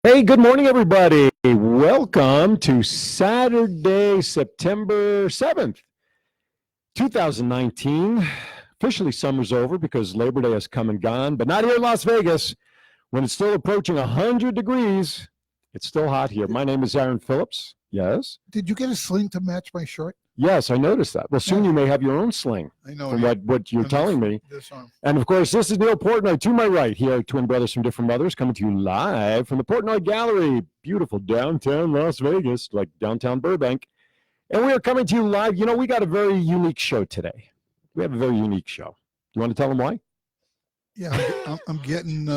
Hey, good morning, everybody. Welcome to Saturday, September 7th, 2019. Officially, summer's over because Labor Day has come and gone, but not here in Las Vegas. When it's still approaching 100 degrees, it's still hot here. My name is Aaron Phillips. Yes? Did you get a sling to match my shirt? Yes, I noticed that. Well, soon you may have your own sling. I know. From what you're telling me. This arm. And of course, this is Neal Portnoy to my right here, twin brothers from different mothers, coming to you live from the Portnoy Gallery, beautiful downtown Las Vegas, like downtown Burbank. And we are coming to you live. You know, we got a very unique show today. We have a very unique show. You want to tell them why? Yeah, I'm getting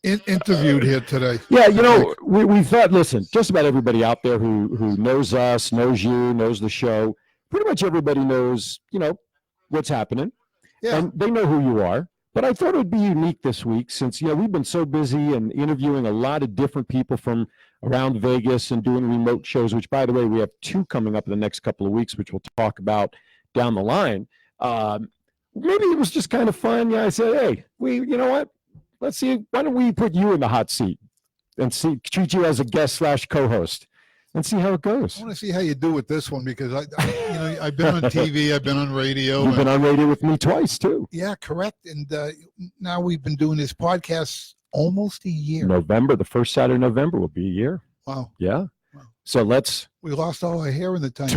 interviewed here today. Yeah, you know, we thought, listen, just about everybody out there who knows us, knows you, knows the show, pretty much everybody knows, you know, what's happening. Yeah. And they know who you are. But I thought it would be unique this week since, you know, we've been so busy and interviewing a lot of different people from around Vegas and doing remote shows, which, by the way, we have 2 coming up in the next couple of weeks, which we'll talk about down the line. Maybe it was just kind of fun. Yeah, I said, hey, you know what? Let's see. Why don't we put you in the hot seat and treat you as a guest / co-host and see how it goes. I want to see how you do with this one because I've been on TV, I've been on radio. You've been on radio with me twice too. Yeah, correct. And now we've been doing this podcast almost a year. November, the first Saturday in November will be a year. Wow. Yeah. Wow. So we lost all our hair in the time.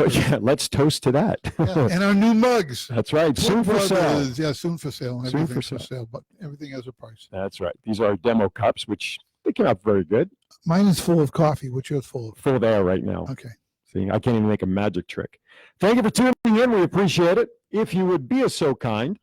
Let's toast to that. Yeah, and our new mugs. That's right. Soon for sale. Yeah, soon for sale. Soon for sale. But everything has a price. That's right. These are demo cups, which they came out very good. Mine is full of coffee. What's yours full of? Full of air right now. Okay. See, I can't even make a magic trick. Thank you for tuning in. We appreciate it. If you would be so kind,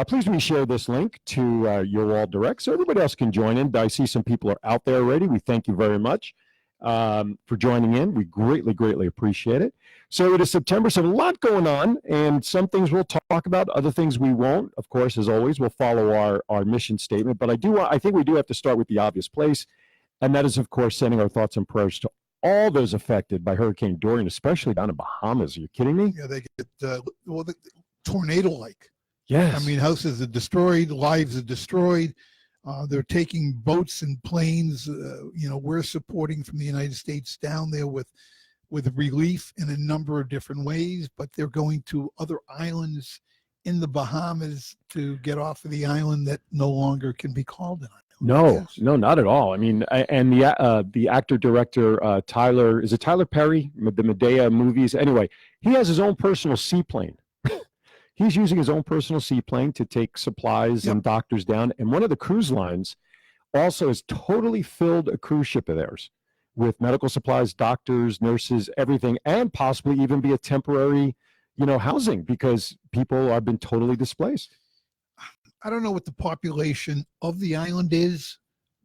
please reshare this link to your wall direct so everybody else can join in. I see some people are out there already. We thank you very much for joining in. We greatly, greatly appreciate it. So it is September, so a lot going on, and some things we'll talk about, other things we won't. Of course, as always, we'll follow our mission statement. But I think we do have to start with the obvious place, and that is, of course, sending our thoughts and prayers to all those affected by Hurricane Dorian, especially down in Bahamas. Are you kidding me? Yeah, they get tornado-like. Yes. I mean, houses are destroyed, lives are destroyed. They're taking boats and planes. We're supporting from the United States down there with relief in a number of different ways, but they're going to other islands in the Bahamas to get off of the island that no longer can be called an island. No, not at all. I mean, and the actor-director, Tyler Perry, the Medea movies? Anyway, he has his own personal seaplane. He's using his own personal seaplane to take supplies and doctors down. And one of the cruise lines also has totally filled a cruise ship of theirs with medical supplies, doctors, nurses, everything, and possibly even be a temporary, housing because people have been totally displaced. I don't know what the population of the island is,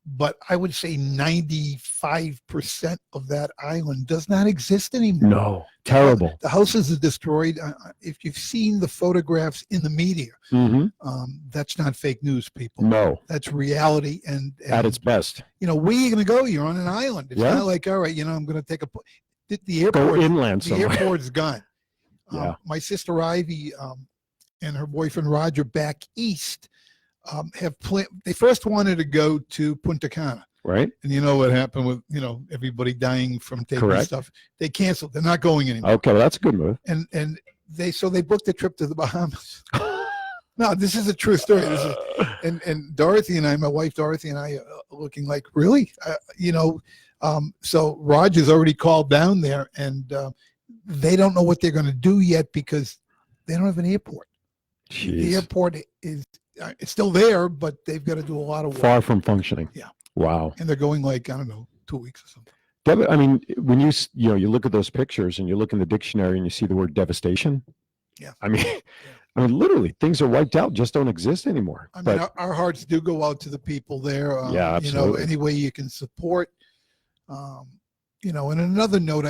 but I would say 95% of that island does not exist anymore. No, terrible. The houses are destroyed. If you've seen the photographs in the media, that's not fake news, people. No. That's reality. And at its best. Where are you going to go? You're on an island. It's not like, all right, I'm going to take the airport. Go inland somewhere. The airport's gone. Yeah. My sister Ivy and her boyfriend Roger back east have planned. They first wanted to go to Punta Cana, right? And you know what happened with everybody dying from taking stuff. They canceled. They're not going anymore. Okay, well, that's a good move. And they booked a trip to the Bahamas. No, this is a true story. And Dorothy and I, my wife Dorothy and I, are looking like, really, So Roger's already called down there, and they don't know what they're going to do yet because they don't have an airport. Jeez. The airport is it's still there, but they've got to do a lot of work. Far from functioning. Yeah. Wow. And they're going 2 weeks or something. I mean, when you look at those pictures and you look in the dictionary and you see the word devastation. Yeah. I mean, literally, things are wiped out, just don't exist anymore. I mean, our hearts do go out to the people there. Yeah, absolutely. Any way you can support. And another note,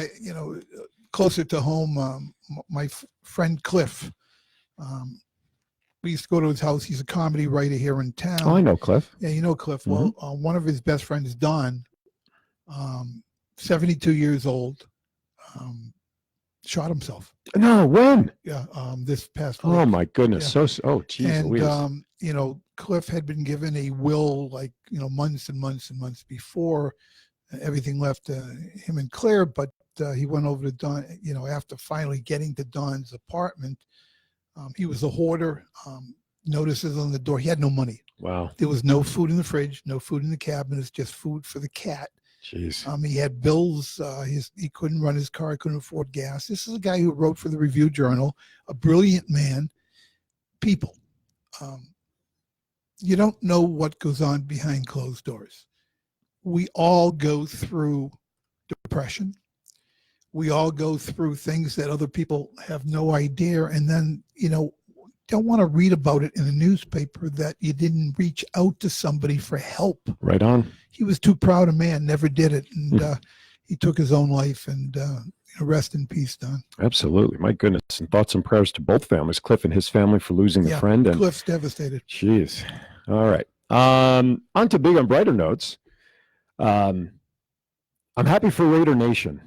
closer to home, my friend Cliff. We used to go to his house. He's a comedy writer here in town. Oh, I know Cliff. Yeah, you know Cliff. Mm-hmm. Well, one of his best friends, Don, 72 years old, shot himself. No, when? Yeah, this past week. Oh my goodness! Yeah. Geez, and Louise. Cliff had been given a will months and months and months before, everything left him and Claire, but he went over to Don, after finally getting to Don's apartment. He was a hoarder. Notices on the door. He had no money. Wow. There was no food in the fridge, no food in the cabinets, just food for the cat. Jeez. He had bills. He couldn't run his car. Couldn't afford gas. This is a guy who wrote for the Review Journal, a brilliant man. People, you don't know what goes on behind closed doors. We all go through depression. We all go through things that other people have no idea, and then don't want to read about it in a newspaper that you didn't reach out to somebody for help. Right on. He was too proud a man, never did it, and he took his own life. And rest in peace, Don. Absolutely. My goodness. And thoughts and prayers to both families, Cliff and his family, for losing a friend. And Cliff's devastated. Jeez. All right. On to big and brighter notes. I'm happy for Raider Nation.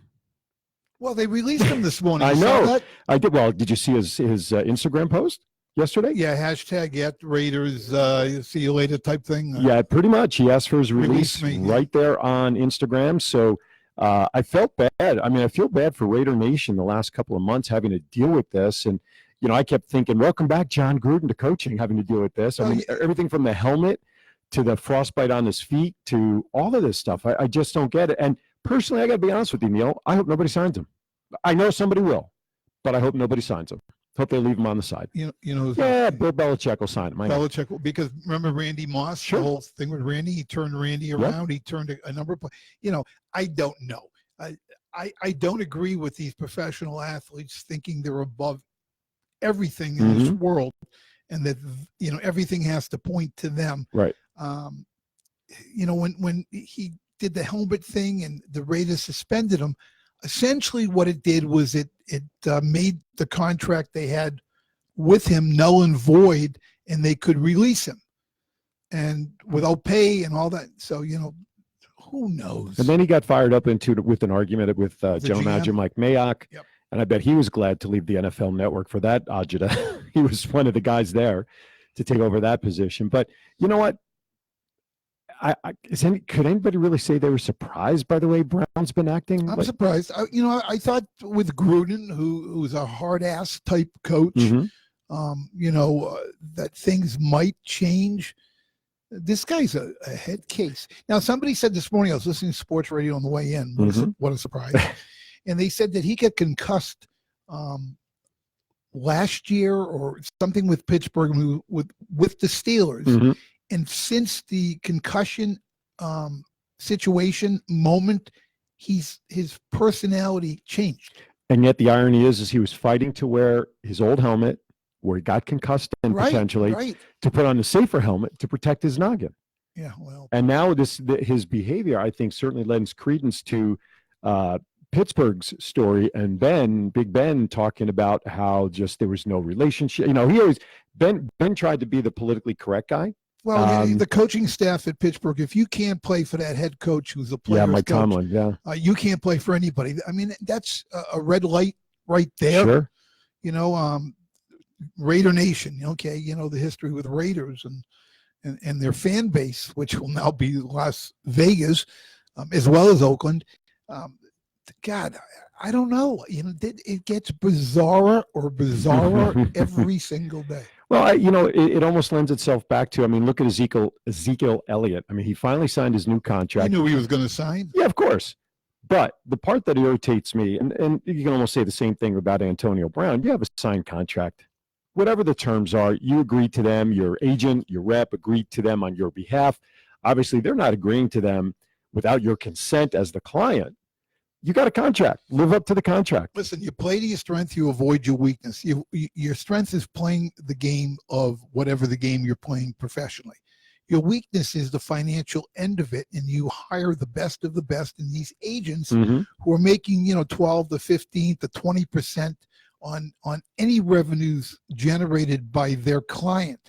Well, they released him this morning. I You know. saw that? I did. Well, did you see his Instagram post yesterday? Yeah, hashtag Raiders, see you later type thing. Yeah, pretty much. He asked for his release me, yeah. right there on Instagram. So I felt bad. I mean, I feel bad for Raider Nation the last couple of months having to deal with this. And, I kept thinking, welcome back, John Gruden, to coaching, having to deal with this. I mean, everything from the helmet to the frostbite on his feet to all of this stuff. I just don't get it. And personally, I got to be honest with you, Neal, I hope nobody signs him. I know somebody will, but I hope nobody signs him. Hope they leave him on the side. Yeah, Bill Belichick will sign him. Belichick, because remember Randy Moss, Sure. the whole thing with Randy, he turned Randy around. He turned a number of, I don't know. I don't agree with these professional athletes thinking they're above everything in this world, and that everything has to point to them. Right. When he did the helmet thing and the Raiders suspended him, essentially what it did was it made the contract they had with him null and void, and they could release him and without pay and all that. So who knows? And then he got fired up with an argument with general manager Mike Mayock. Yep. And I bet he was glad to leave the NFL Network for that agita. He was one of the guys there to take over that position. But you know what? Could anybody really say they were surprised by the way Brown's been acting? I'm surprised. I thought with Gruden, who's a hard ass type coach, that things might change. This guy's a head case. Now, somebody said this morning, I was listening to sports radio on the way in. What a surprise. And they said that he got concussed last year or something with Pittsburgh with the Steelers. And since the concussion situation moment, his personality changed. And yet the irony is he was fighting to wear his old helmet where he got concussed and potentially to put on the safer helmet to protect his noggin. Yeah, well. And now his behavior, I think, certainly lends credence to Pittsburgh's story, and Big Ben talking about how just there was no relationship. Ben tried to be the politically correct guy. Well, the coaching staff at Pittsburgh, if you can't play for that head coach who's a player's Mike coach, Tomlin, you can't play for anybody. I mean, that's a red light right there. Sure. Raider Nation, the history with Raiders and their fan base, which will now be Las Vegas, as well as Oakland. God, I don't know. It gets bizarrer every single day. Well, it almost lends itself back to, look at Ezekiel Elliott. He finally signed his new contract. I knew he was going to sign. Yeah, of course. But the part that irritates me, and you can almost say the same thing about Antonio Brown, you have a signed contract. Whatever the terms are, you agree to them, your agent, your rep agreed to them on your behalf. Obviously, they're not agreeing to them without your consent as the client. You got a contract. Live up to the contract. Listen, you play to your strength, you avoid your weakness. Your strength is playing the game of whatever the game you're playing professionally. Your weakness is the financial end of it, and you hire the best of the best in these agents who are making 12 to 15 to 20% on any revenues generated by their client.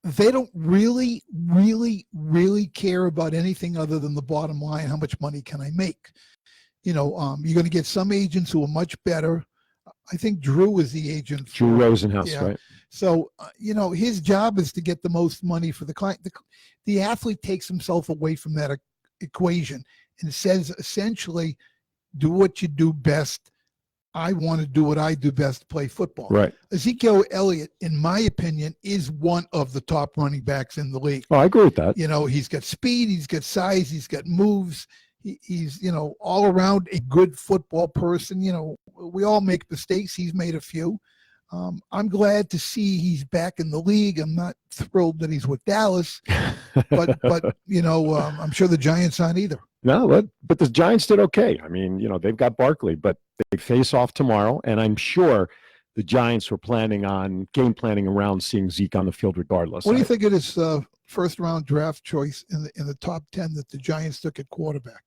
They don't really, really, really care about anything other than the bottom line. How much money can I make? You're going to get some agents who are much better. I think Drew is the agent. Drew Rosenhaus, right? So, his job is to get the most money for the client. The athlete takes himself away from that equation, and says essentially, do what you do best. I want to do what I do best, play football. Right. Ezekiel Elliott, in my opinion, is one of the top running backs in the league. Oh, I agree with that. You know, he's got speed, he's got size, he's got moves. He's, you know, all around a good football person. You know, we all make mistakes. He's made a few. I'm glad to see he's back in the league. I'm not thrilled that he's with Dallas, but you know, I'm sure the Giants aren't either. No, but the Giants did okay. I mean, you know, they've got Barkley, but they face off tomorrow, and I'm sure the Giants were game planning around seeing Zeke on the field regardless. What do you think of this first round draft choice in the top 10 that the Giants took at quarterback?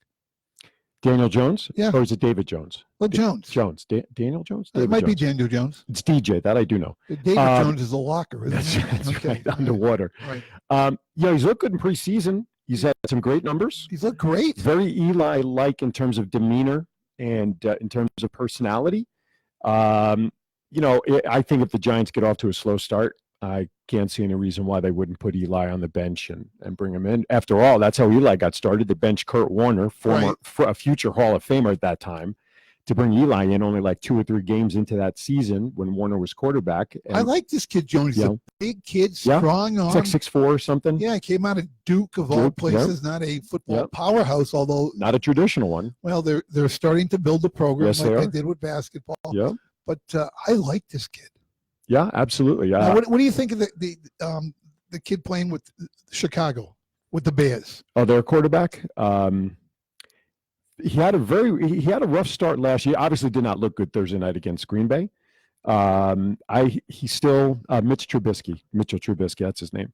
Daniel Jones? Yeah. Or is it David Jones? Well, Jones. Daniel Jones? It might be Daniel Jones. It's DJ. That I do know. David Jones is a locker, isn't it? That's right. Underwater. Right. Yeah, he's looked good in preseason. He's had some great numbers. He's looked great. Very Eli-like in terms of demeanor and in terms of personality. You know, I think if the Giants get off to a slow start, I can't see any reason why they wouldn't put Eli on the bench and bring him in. After all, that's how Eli got started. They benched Kurt Warner, a future Hall of Famer at that time, to bring Eli in only like 2 or 3 games into that season when Warner was quarterback. And, I like this kid, Jones. He's a big kid, strong arm. It's like 6'4" or something. Yeah, he came out of Duke of all places, not a football powerhouse, although not a traditional one. Well, they're starting to build a program like they did with basketball. Yeah. But I like this kid. Yeah, absolutely. Yeah. Now, what do you think of the kid playing with Chicago with the Bears? Oh, their quarterback. He had a rough start last year. Obviously, did not look good Thursday night against Green Bay. He's still Mitchell Trubisky. That's his name.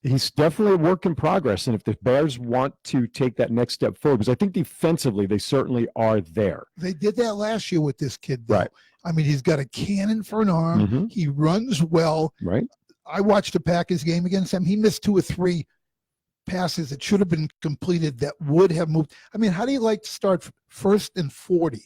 He's definitely a work in progress. And if the Bears want to take that next step forward, because I think defensively they certainly are there. They did that last year with this kid, though. Right. I mean, he's got a cannon for an arm. Mm-hmm. He runs well. Right. I watched the Packers game against him. He missed 2 or 3 passes that should have been completed that would have moved. I mean, how do you like to start 1st and 40?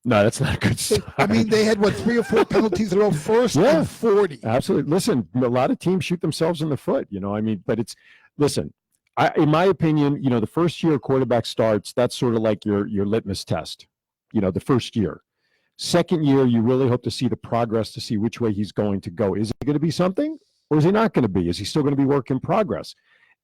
No, that's not a good start. I mean, they had, 3 or 4 penalties in a row, 1st and 40. Absolutely. Listen, a lot of teams shoot themselves in the foot, you know, I mean, but in my opinion, you know, the first year quarterback starts, that's sort of like your litmus test, you know, the first year. Second year, you really hope to see the progress to see which way he's going to go. Is he going to be something or is he not going to be? Is he still going to be work in progress?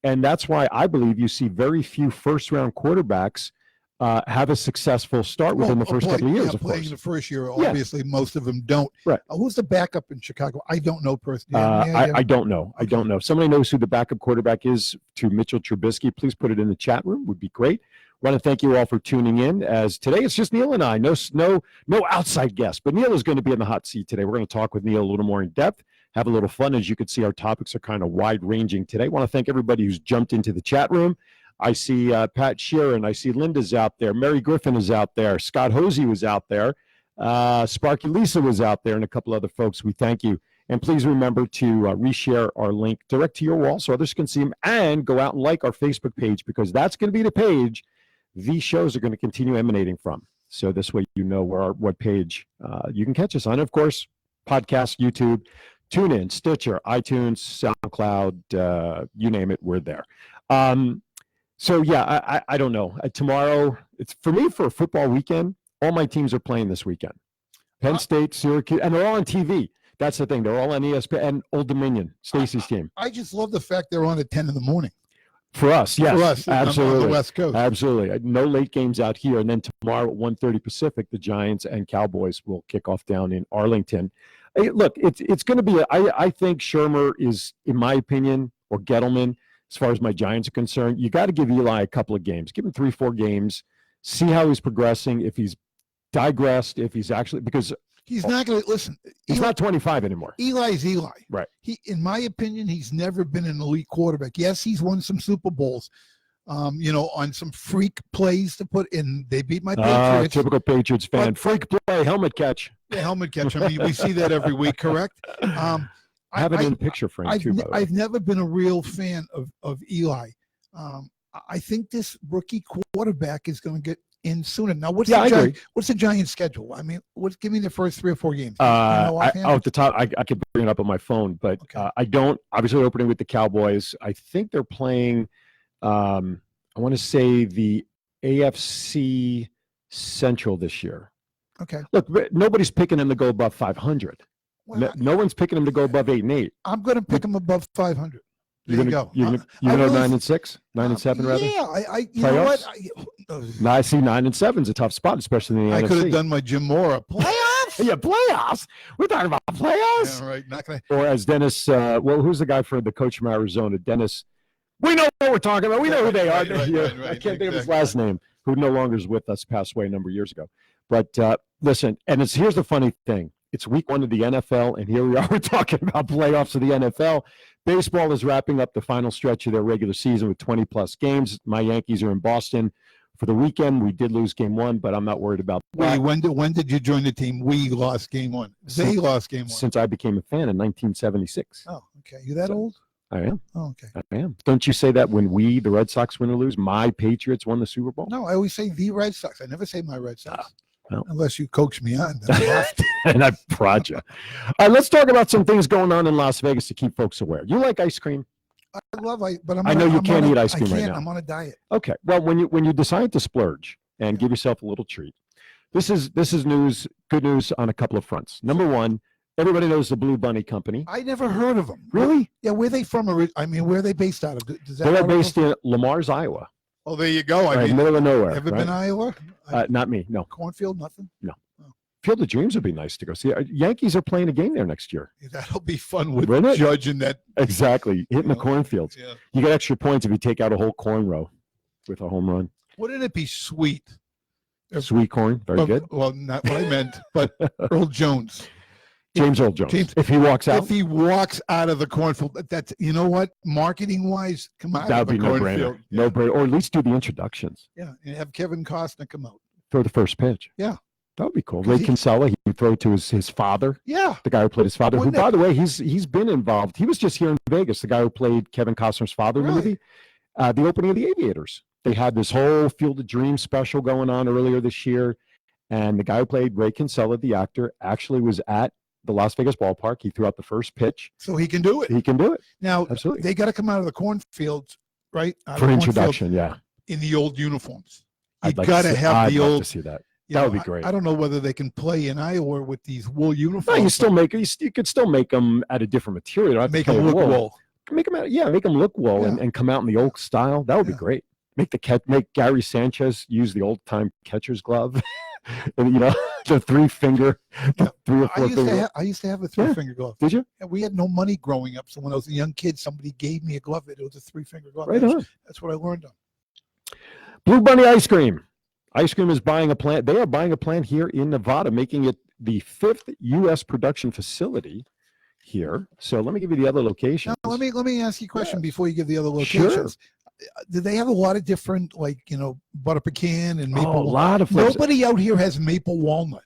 And that's why I believe you see very few first-round quarterbacks have a successful start within the first couple of years, of playing course. the first year, obviously, most of them don't. Right. Who's the backup in Chicago? I don't know personally. I don't know. I don't know. If somebody knows who the backup quarterback is to Mitchell Trubisky, please put it in the chat room. Would be great. Want to thank you all for tuning in. As today it's just Neal and I, no outside guests, but Neal is going to be in the hot seat today. We're going to talk with Neal a little more in depth, have a little fun. As you can see, our topics are kind of wide ranging today. I want to thank everybody who's jumped into the chat room. I see Pat Sheeran. I see Linda's out there. Mary Griffin is out there. Scott Hosey was out there. Sparky Lisa was out there, and a couple other folks. We thank you. And please remember to reshare our link direct to your wall so others can see them, and go out and like our Facebook page, because that's going to be the page these shows are going to continue emanating from. So this way you know what page you can catch us on. Of course, podcast, YouTube, TuneIn, Stitcher, iTunes, SoundCloud, you name it, we're there. So yeah, I don't know. Tomorrow, it's for me for a football weekend. All my teams are playing this weekend. Penn State, Syracuse, and they're all on TV. That's the thing. They're all on ESPN and Old Dominion, Stacy's team. I just love the fact they're on at 10 in the morning. For us, yes. For us, absolutely. On the West Coast. Absolutely. No late games out here. And then tomorrow at 1:30 Pacific, the Giants and Cowboys will kick off down in Arlington. Hey, look, it's going to be, I think Shermer is, in my opinion, or Gettleman, as far as my Giants are concerned, you got to give Eli a couple of games. Give him 3-4 games. See how he's progressing. If he's digressed, if he's actually, because he's not going to listen. He's not 25 anymore. Eli's Eli. Right. In my opinion, he's never been an elite quarterback. Yes, he's won some Super Bowls, on some freak plays to put in. They beat my Patriots. Typical Patriots fan. Freak play, helmet catch. Yeah, helmet catch. I mean, we see that every week, correct? I have it in the picture frame too, by the way. I've never been a real fan of Eli. I think this rookie quarterback is going to get in sooner. Now, what's the Giants' schedule? I mean, give me the first 3 or 4 games. Off the top, I could bring it up on my phone, but okay. I don't. Obviously, opening with the Cowboys. I think they're playing. I want to say the AFC Central this year. Okay. Look, nobody's picking them to go above 500. Well, No one's picking them to go above 8-8. I'm going to pick them above 500. There You're you gonna, go. You're gonna really 9-6, 9-7 rather. Yeah, you know what? No, I see 9-7 is a tough spot, especially in the NFC. I could have done my Jim Mora playoffs. Yeah, playoffs. We're talking about playoffs. Yeah, right. Not gonna. Or as Dennis, who's the guy for the coach from Arizona? Dennis. We know what we're talking about. We know who they are. Right, I can't think of his last name, who no longer is with us, passed away a number of years ago. But listen, and here's the funny thing. It's week 1 of the NFL, and here we are. We're talking about playoffs of the NFL. Baseball is wrapping up the final stretch of their regular season with 20-plus games. My Yankees are in Boston for the weekend. We did lose game 1, but I'm not worried about that. When did you join the team? We lost game 1. They lost game 1. Since I became a fan in 1976. Oh, okay. You that old? I am. Oh, okay. I am. Don't you say that when the Red Sox, win or lose, my Patriots won the Super Bowl? No, I always say the Red Sox. I never say my Red Sox. Well. Unless you coach me on. Then I have to. And I prod you. All right, let's talk about some things going on in Las Vegas to keep folks aware. You like ice cream? I love ice, but I know you can't eat ice cream right now. I'm on a diet. Okay. Well, when you decide to splurge and give yourself a little treat, this is news, good news on a couple of fronts. Number one, everybody knows the Blue Bunny Company. I never heard of them. Really? Yeah, where are they from? I mean, where are they based out of? They're based in Lamar's, Iowa. Oh, there you go. I mean, middle of nowhere. Ever been Iowa? Not me. No. Cornfield, nothing. No. Field of Dreams would be nice to go see. Yankees are playing a game there next year. Yeah, that'll be fun with Wouldn't it? Judge and that. Exactly. Hitting the cornfields. Yeah. You get extra points if you take out a whole corn row with a home run. Wouldn't it be sweet? Sweet corn. Very good. Well, not what I meant, but Earl Jones. James Earl Jones. If he walks out. If he walks out of the cornfield, that's, you know what? Marketing wise, come out that of would the be cornfield. no brainer. Or at least do the introductions. Yeah. And have Kevin Costner come out. Throw the first pitch. Yeah. That would be cool. Ray Kinsella, he would throw to his father. Yeah. The guy who played his father, Wouldn't who, by the way, he's been involved. He was just here in Vegas, the guy who played Kevin Costner's father in the movie. The opening of The Aviators. They had this whole Field of Dreams special going on earlier this year. And the guy who played Ray Kinsella, the actor, actually was at the Las Vegas ballpark. He threw out the first pitch. So he can do it. He can do it. Now, absolutely. They got to come out of the cornfields, right? For introduction, yeah. In the old uniforms. You I'd got to have the old. I'd love to see that. That would be great. I don't know whether they can play in Iowa with these wool uniforms. No, you could still make them out of different material. Make them look wool. Make them look wool and come out in the old style. That would be great. Make Gary Sanchez use the old time catcher's glove. And, the 3-finger, 3 or 4 finger. I used to have a 3-finger glove. Did you? And we had no money growing up, so when I was a young kid, somebody gave me a glove. It was a 3-finger glove. Right on. That's what I learned on. Blue Bunny Ice Cream. Ice Cream is buying a plant. They are buying a plant here in Nevada, making it the 5th U.S. production facility here. So let me give you the other locations. Now, let me ask you a question before you give the other locations. Sure. Do they have a lot of different, butter pecan and maple? A lot of flavors. Nobody out here has maple walnut.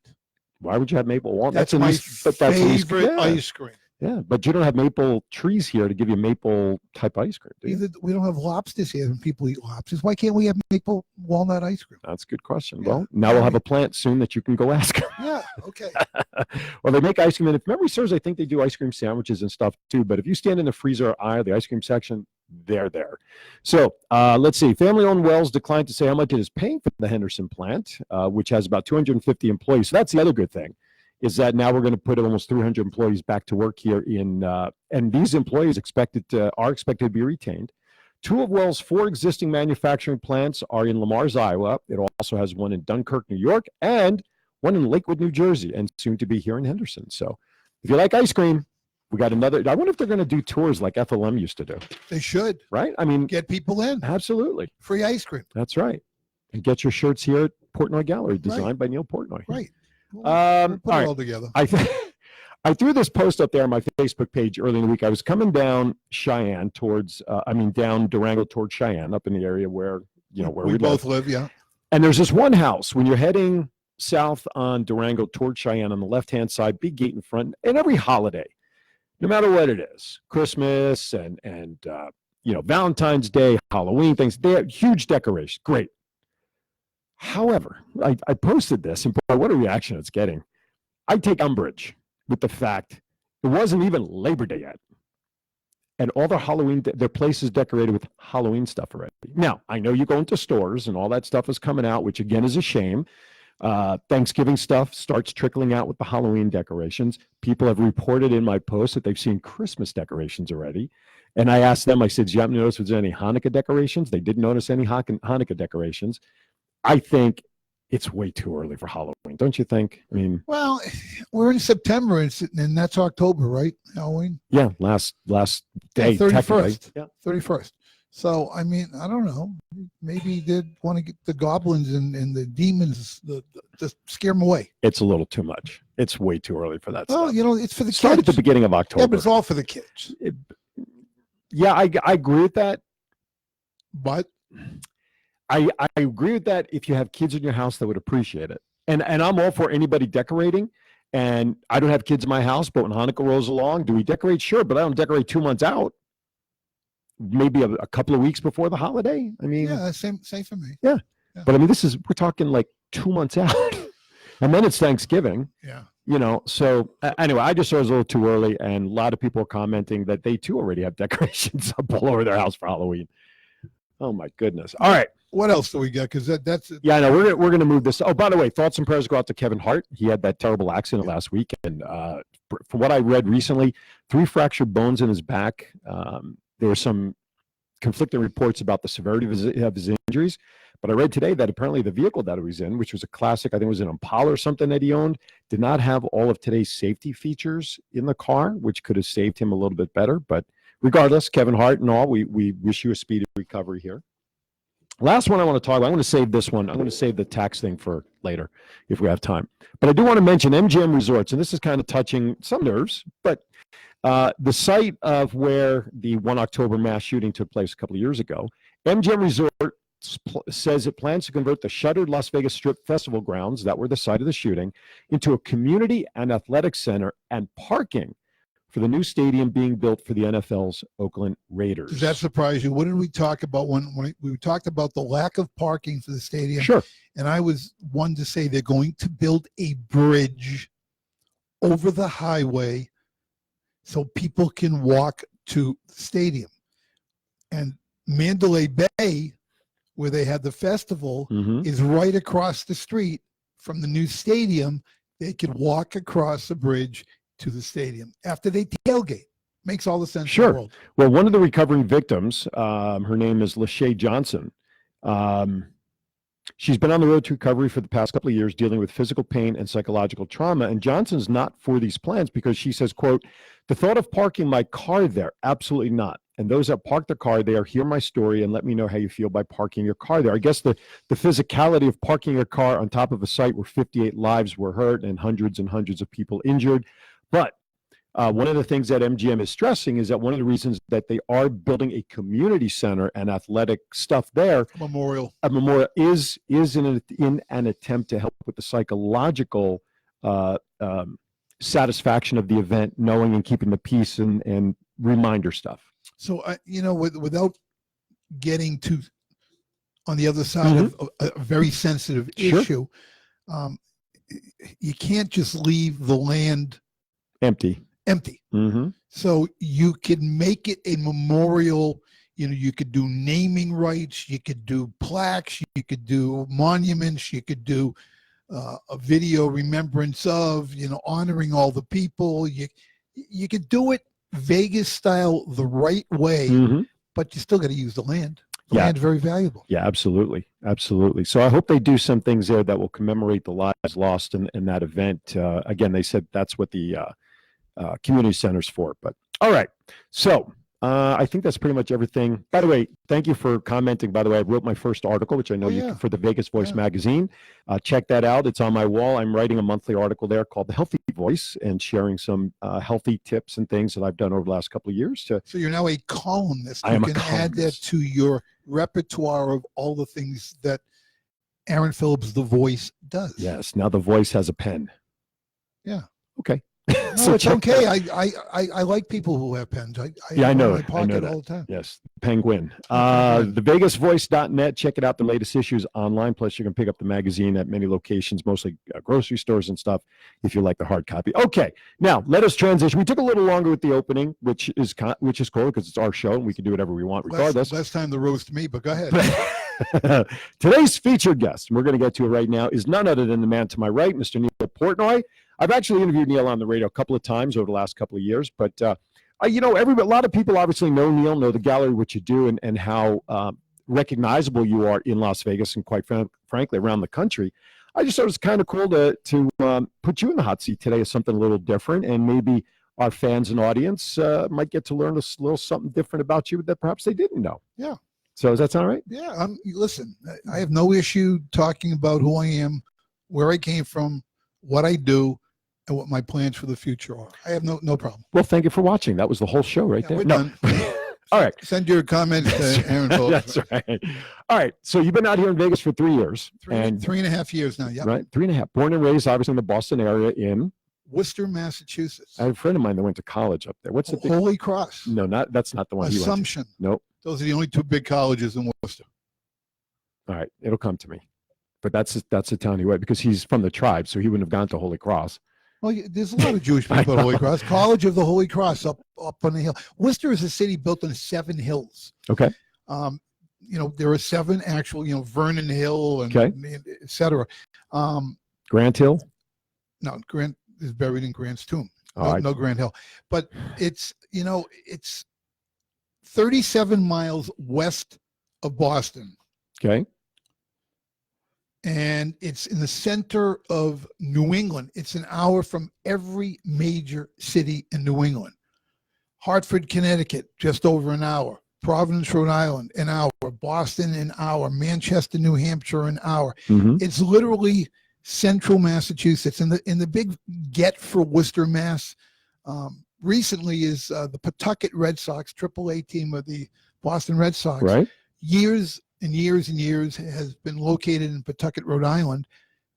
Why would you have maple walnut? That's my favorite ice cream. Yeah, but you don't have maple trees here to give you maple type ice cream, do you? We don't have lobsters here, and people eat lobsters. Why can't we have maple walnut ice cream? That's a good question. Yeah. Well, now we'll have a plant soon that you can go ask. Yeah, okay. Well, they make ice cream, and if memory serves, I think they do ice cream sandwiches and stuff too. But if you stand in the freezer aisle, the ice cream section, they're there. So let's see. Family-owned Wells declined to say how much it is paying for the Henderson plant, which has about 250 employees. So that's the other good thing, is that now we're going to put almost 300 employees back to work here and these employees are expected to be retained. 2 of Wells' 4 existing manufacturing plants are in Lamar's, Iowa. It also has one in Dunkirk, New York, and one in Lakewood, New Jersey, and soon to be here in Henderson. So if you like ice cream, we got another. I wonder if they're going to do tours like FLM used to do. They should. Right? I mean, get people in. Absolutely. Free ice cream. That's right. And get your shirts here at Portnoy Gallery, designed by Neal Portnoy. Right. We'll put it all together. I threw this post up there on my Facebook page early in the week. I was coming down Cheyenne down Durango towards Cheyenne, up in the area where we both live. Yeah. And there's this one house when you're heading south on Durango towards Cheyenne on the left-hand side, big gate in front, and every holiday, no matter what it is, Christmas and Valentine's Day, Halloween, things, they have huge decorations. Great. However, I posted this, and boy, what a reaction it's getting. I take umbrage with the fact it wasn't even Labor Day yet. and all their their place is decorated with Halloween stuff already. Now, I know you go into stores and all that stuff is coming out, which again is a shame. Thanksgiving stuff starts trickling out with the Halloween decorations. People have reported in my post that they've seen Christmas decorations already. And I asked them, I said, do you happen to notice if there's any Hanukkah decorations? They didn't notice any Hanukkah decorations. I think it's way too early for Halloween, don't you think? I mean, well, we're in September and that's October, right? Halloween? yeah, last day, 31st. Yeah. 31st. So, I mean, I don't know. Maybe they'd want to get the goblins and the demons to scare them away. It's a little too much. It's way too early for that Well, stuff. you know, it's for the Start kids. at the beginning of October. Yeah, but it's all for the kids. Yeah, I agree with that. But I agree with that if you have kids in your house that would appreciate it. And I'm all for anybody decorating. And I don't have kids in my house, but when Hanukkah rolls along, do we decorate? Sure, but I don't decorate 2 months out. Maybe a couple of weeks before the holiday. I mean, yeah, same for me. Yeah. But I mean, we're talking like 2 months out. And then it's Thanksgiving. Yeah. You know, so anyway, I just thought it was a little too early. And a lot of people are commenting that they too already have decorations up all over their house for Halloween. Oh my goodness. All right. What else do we got? Because that's Yeah, I know. We're gonna move this. Oh, by the way, thoughts and prayers go out to Kevin Hart. He had that terrible accident last week, and from what I read recently, 3 fractured bones in his back. There were some conflicting reports about the severity of his injuries, but I read today that apparently the vehicle that he was in, which was a classic, I think it was an Impala or something that he owned, did not have all of today's safety features in the car, which could have saved him a little bit better. But regardless, Kevin Hart and all, we wish you a speedy recovery here. Last one I want to talk about, I'm going to save this one. I'm going to save the tax thing for later if we have time. But I do want to mention MGM Resorts, and this is kind of touching some nerves, but the site of where the 1 October mass shooting took place a couple of years ago, MGM Resorts says it plans to convert the shuttered Las Vegas Strip Festival grounds that were the site of the shooting into a community and athletic center and parking for the new stadium being built for the NFL's Oakland Raiders. Does that surprise you? What did we talk about when we talked about the lack of parking for the stadium? Sure. And I was one to say they're going to build a bridge over the highway so people can walk to the stadium. And Mandalay Bay, where they had the festival, is right across the street from the new stadium. They could walk across the bridge to the stadium after they tailgate. Makes all the sense in the world. Well, one of the recovering victims, her name is Lachey Johnson. She's been on the road to recovery for the past couple of years, dealing with physical pain and psychological trauma. And Johnson's not for these plans because she says, quote, "The thought of parking my car there, absolutely not. And those that park their car there, hear my story and let me know how you feel by parking your car there." I guess the physicality of parking your car on top of a site where 58 lives were hurt and hundreds of people injured. But one of the things that MGM is stressing is that one of the reasons that they are building a community center and athletic stuff there, a memorial is in an attempt to help with the psychological satisfaction of the event, knowing and keeping the peace and reminder stuff. So, without getting to on the other side of a very sensitive issue, you can't just leave the land empty. So you could make it a memorial. You could do naming rights, you could do plaques, you could do monuments, you could do a video remembrance of, honoring all the people. You could do it Vegas style the right way, but you still got to use the land. The land's very valuable. Yeah, absolutely. So I hope they do some things there that will commemorate the lives lost in that event. Again, they said that's what the community center's for. But all right. So I think that's pretty much everything. By the way, thank you for commenting. By the way, I wrote my first article, which I know you for the Vegas Voice magazine. Check that out. It's on my wall. I'm writing a monthly article there called The Healthy Voice and sharing some healthy tips and things that I've done over the last couple of years. So you're now a columnist. I am you can add that to your repertoire of all the things that Aaron Phillips, The Voice, does. Yes. Now The Voice has a pen. Yeah. Okay. No, it's check okay. that out. I like people who have pens. I Yeah, I have one know in it. my I know pocket that. all the time. Yes, Penguin. Penguin. TheVegasVoice.net. Check it out. The latest issues online. Plus, you can pick up the magazine at many locations, mostly grocery stores and stuff, if you like the hard copy. Okay, now let us transition. We took a little longer with the opening, which is cool because it's our show and we can do whatever we want regardless. Less time to roast me, but go ahead. Today's featured guest, and we're going to get to it right now, is none other than the man to my right, Mr. Neal Portnoy. I've actually interviewed Neal on the radio a couple of times over the last couple of years, but a lot of people obviously know Neal, know the gallery, what you do, and how recognizable you are in Las Vegas and quite frankly around the country. I just thought it was kind of cool to put you in the hot seat today as something a little different, and maybe our fans and audience might get to learn a little something different about you that perhaps they didn't know. Yeah. So does that sound right? Yeah. Listen, I have no issue talking about who I am, where I came from, what I do, and what my plans for the future are. I have no problem. Well, thank you for watching. That was the whole show right there. We're done. All right. Send your comments to Aaron Phillips. That's right. All right. So you've been out here in Vegas for 3 years. Three and a half years now. Yep. Right. 3.5. Born and raised, obviously, in the Boston area in Worcester, Massachusetts. I have a friend of mine that went to college up there. What's the Holy Cross? No, that's not the one. Assumption. He went to. Nope. Those are the only two big colleges in Worcester. All right. It'll come to me. But that's the town he went because he's from the tribe, so he wouldn't have gone to Holy Cross. Well, there's a lot of Jewish people at Holy Cross. College of the Holy Cross up on the hill. Worcester is a city built on 7 hills. Okay. There are 7 actual, Vernon Hill and et cetera. Grant Hill? No, Grant is buried in Grant's tomb. Oh, no Grant Hill. But it's 37 miles west of Boston. Okay. And it's in the center of New England. It's an hour from every major city in New England. Hartford, Connecticut, just over an hour. Providence, Rhode Island, an hour. Boston, an hour. Manchester, New Hampshire, an hour. Mm-hmm. It's literally central Massachusetts. And the big get for Worcester, Mass, recently is the Pawtucket Red Sox, AAA team of the Boston Red Sox. Right. Years and years and years has been located in Pawtucket, Rhode Island.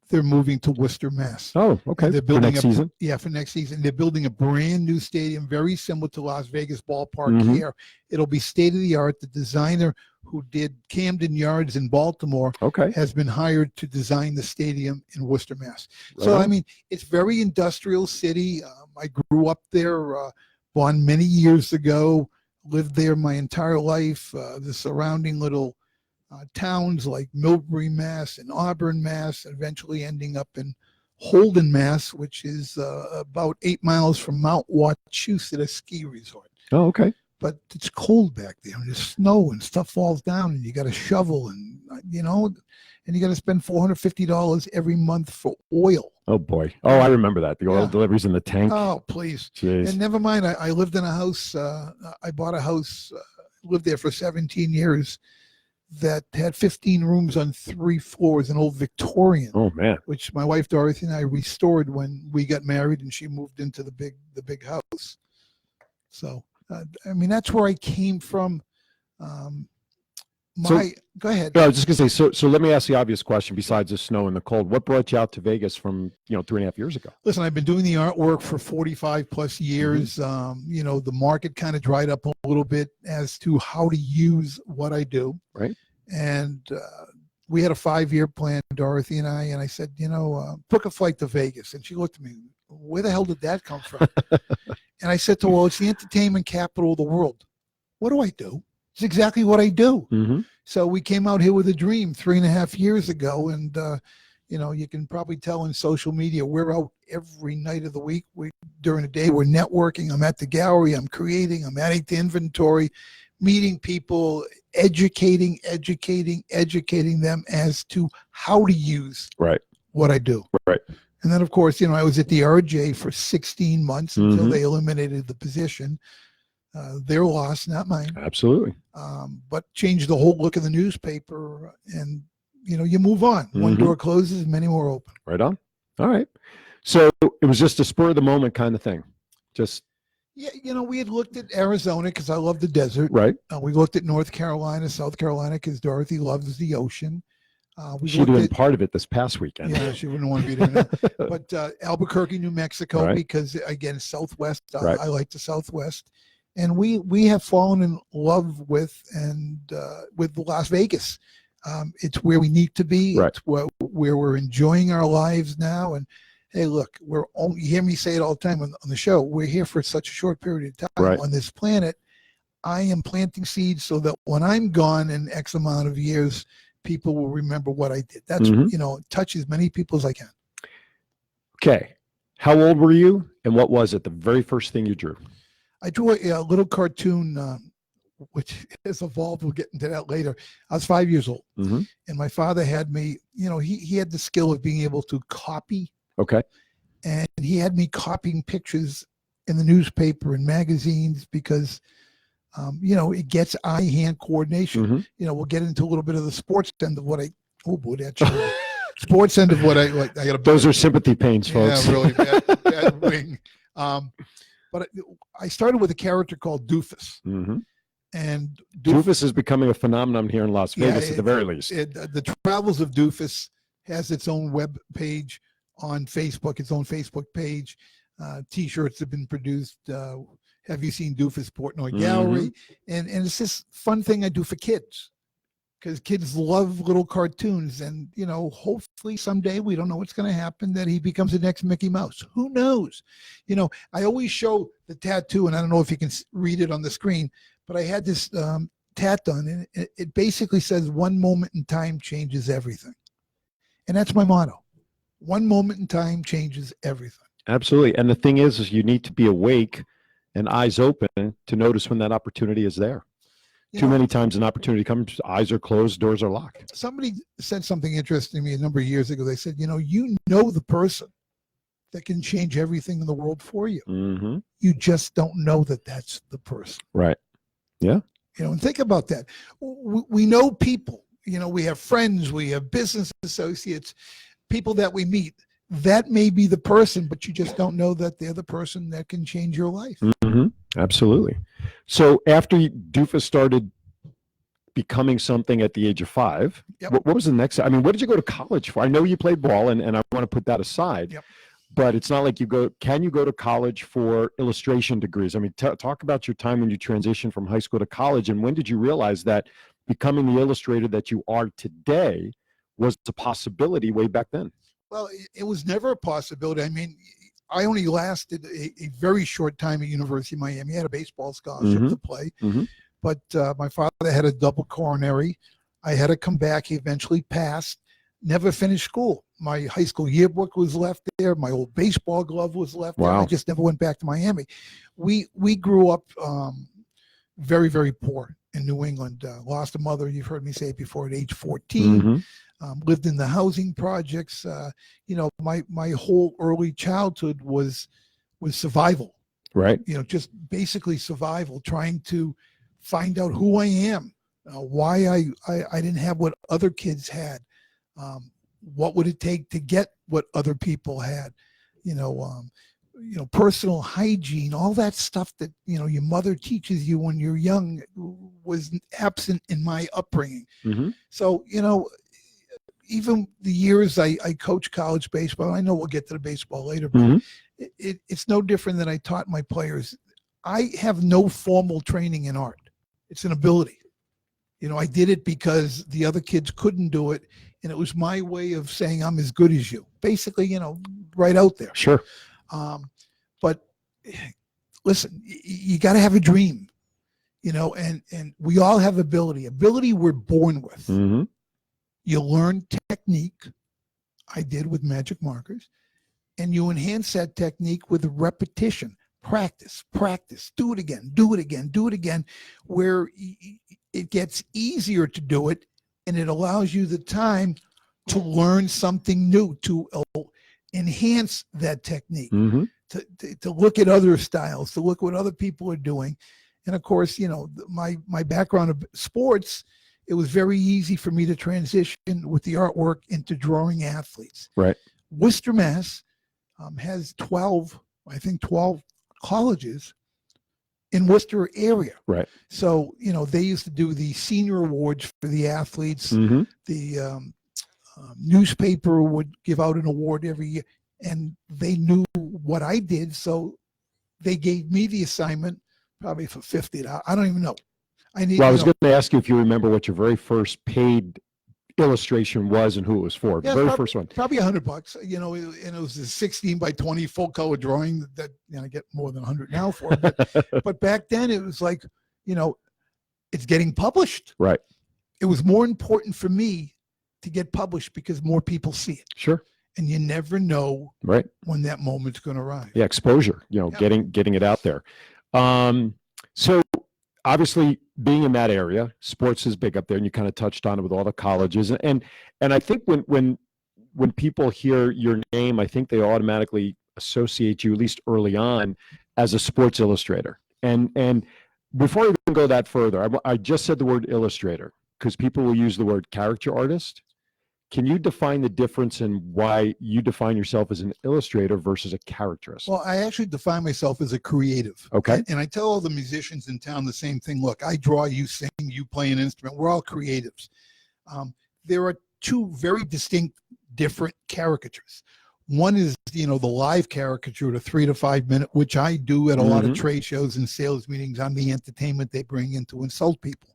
They're moving to Worcester, Mass. Oh, okay. They're building for next season? Yeah, for next season. They're building a brand new stadium, very similar to Las Vegas Ballpark here. It'll be state-of-the-art. The designer who did Camden Yards in Baltimore has been hired to design the stadium in Worcester, Mass. Right So, on. I mean, it's very industrial city. I grew up there, born many years ago, lived there my entire life. The surrounding little towns like Millbury, Mass, and Auburn, Mass, eventually ending up in Holden, Mass, which is about 8 miles from Mount Wachusett, a ski resort. Oh, okay. But it's cold back there, and there's snow and stuff falls down, and you got to shovel, and you got to spend $450 every month for oil. Oh boy. Oh, I remember that. The oil deliveries in the tank. Oh, please. Jeez. And never mind. I lived in a house. I bought a house, lived there for 17 years. That had 15 rooms on 3 floors, an old Victorian. Oh man! Which my wife Dorothy and I restored when we got married, and she moved into the big house. So I mean, that's where I came from. Go ahead. I was just gonna say. So let me ask the obvious question. Besides the snow and the cold, what brought you out to Vegas from 3.5 years ago? Listen, I've been doing the artwork for 45 plus years. The market kind of dried up a little bit as to how to use what I do. Right. And we had a 5-year plan, Dorothy and I said, book a flight to Vegas. And she looked at me, where the hell did that come from? And I said to her, well, it's the entertainment capital of the world. What do I do? It's exactly what I do. Mm-hmm. So we came out here with a dream 3.5 years ago. And, you can probably tell in social media, we're out every night of the week. During the day, we're networking. I'm at the gallery. I'm creating. I'm adding to inventory, meeting people, educating them as to how to use what I do. Right. And then, of course, I was at the RJ for 16 months until they eliminated the position. Their loss, not mine. Absolutely. But changed the whole look of the newspaper. And, you move on. One door closes, many more open. Right on. All right. So it was just a spur of the moment kind of thing. Just. Yeah, we had looked at Arizona because I love the desert. Right. We looked at North Carolina, South Carolina because Dorothy loves the ocean. We She'd looked have been at, part of it this past weekend. yeah, she wouldn't want to be there now. But Albuquerque, New Mexico, Right. because again, Southwest. Right. I like the Southwest, and we have fallen in love with Las Vegas. It's where we need to be. Right. It's where we're enjoying our lives now. And hey, look, you hear me say it all the time on the show. We're here for such a short period of time Right. on this planet. I am planting seeds so that when I'm gone in X amount of years, people will remember what I did. That's, touch as many people as I can. Okay. How old were you, and what was it, the very first thing you drew? I drew a little cartoon, which has evolved. We'll get into that later. I was 5 years old, Mm-hmm. and my father had me, he had the skill of being able to copy. Okay. And he had me copying pictures in the newspaper and magazines because, it gets eye-hand coordination. Mm-hmm. We'll get into a little bit of the sports end of what sports end of what I like. Those are sympathy pains, folks. Yeah, really bad wing. But I started with a character called Doofus. Mm-hmm. And Doofus is becoming a phenomenon here in Las Vegas, at the very least. The Travels of Doofus has its own web page on Facebook, its own Facebook page. T-shirts have been produced. Have you seen Doofus Portnoy Gallery? And it's this fun thing I do for kids, because kids love little cartoons. And, hopefully someday, we don't know what's going to happen, that he becomes the next Mickey Mouse. Who knows? I always show the tattoo, and I don't know if you can read it on the screen, but I had this tat done, and it basically says, one moment in time changes everything. And that's my motto. One moment in time changes everything. Absolutely. And the thing is you need to be awake and eyes open to notice when that opportunity is there. Too many times an opportunity comes, eyes are closed, doors are locked. Somebody said something interesting to me a number of years ago. They said, you know the person that can change everything in the world for you. Mm-hmm. You just don't know that that's the person. Right. Yeah. And think about that. We know people, we have friends, we have business associates, people that we meet. That may be the person, but you just don't know that they're the person that can change your life. Mm-hmm. Absolutely. So after Doofus started becoming something at the age of 5, Yep. what was the next? I mean, what did you go to college for? I know you played ball, and I want to put that aside. Yep. But it's not like can you go to college for illustration degrees? I mean, talk about your time when you transitioned from high school to college, and when did you realize that becoming the illustrator that you are today was a possibility way back then? Well, it was never a possibility. I mean, I only lasted a very short time at University of Miami. I had a baseball scholarship to play, but my father had a double coronary. I had to come back. He eventually passed. Never finished school. My high school yearbook was left there. My old baseball glove was left there. I just never went back to Miami. We grew up very, very poor in New England. Lost a mother, you've heard me say it before, at age 14. Lived in the housing projects. My whole early childhood was survival. Right. Just basically survival, trying to find out who I am, why I didn't have what other kids had. What would it take to get what other people had? Personal hygiene, all that stuff that, your mother teaches you when you're young was absent in my upbringing. So, even the years I coached college baseball, I know we'll get to the baseball later, but it's no different than I taught my players. I have no formal training in art. It's an ability. I did it because the other kids couldn't do it. And it was my way of saying I'm as good as you. Basically, right out there. Sure. But listen, you got to have a dream, and we all have ability. Ability we're born with. You learn technique. I did with magic markers. And you enhance that technique with repetition. Practice. Do it again. Where it gets easier to do it, and it allows you the time to learn something new, to enhance that technique, to look at other styles, to look what other people are doing. And of course, my background of sports, it was very easy for me to transition with the artwork into drawing athletes. Right. Worcester, Mass has 12 colleges in Worcester area. Right. So, they used to do the senior awards for the athletes, the newspaper would give out an award every year, and they knew what I did, so they gave me the assignment probably for $50. I don't even know. Well, I was going to ask you if you remember what your very first paid illustration was and who it was for. Yeah, The very first one. Probably $100. You know, and it was a 16 by 20 full color drawing that I get more than 100 now for. But back then it was like, it's getting published. Right. It was more important for me to get published because more people see it. Sure. And you never know right when that moment's going to arrive. Yeah, exposure. Getting it out there. So obviously, being in that area, sports is big up there, and you kind of touched on it with all the colleges. And I think when people hear your name, I think they automatically associate you, at least early on, as a sports illustrator. And before I even go that further, I just said the word illustrator because people will use the word caricature artist. Can you define the difference in why you define yourself as an illustrator versus a caricaturist? Well, I actually define myself as a creative. Okay. And I tell all the musicians in town the same thing. Look, I draw, you sing, you play an instrument. We're all creatives. There are two very distinct, different caricatures. One is, the live caricature, the 3 to 5 minute, which I do at a lot of trade shows and sales meetings. I'm the entertainment they bring in to insult people.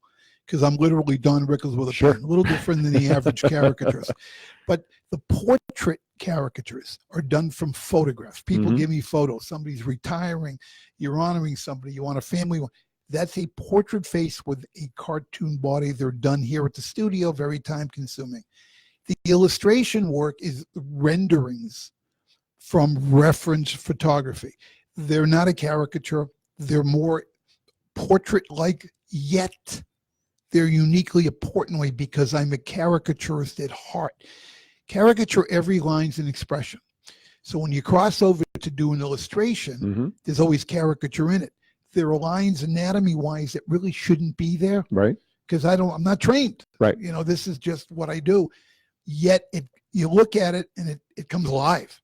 Because I'm literally Don Rickles with a pen, a little different than the average caricaturist. But the portrait caricatures are done from photographs. People give me photos. Somebody's retiring. You're honoring somebody. You want a family one. That's a portrait face with a cartoon body. They're done here at the studio, very time consuming. The illustration work is renderings from reference photography. They're not a caricature. They're more portrait-like, yet they're uniquely a Portnoy because I'm a caricaturist at heart. Caricature, every line's an expression. So when you cross over to do an illustration, there's always caricature in it. There are lines anatomy-wise that really shouldn't be there. Right. Because I'm not trained. Right. This is just what I do. Yet you look at it and it comes alive.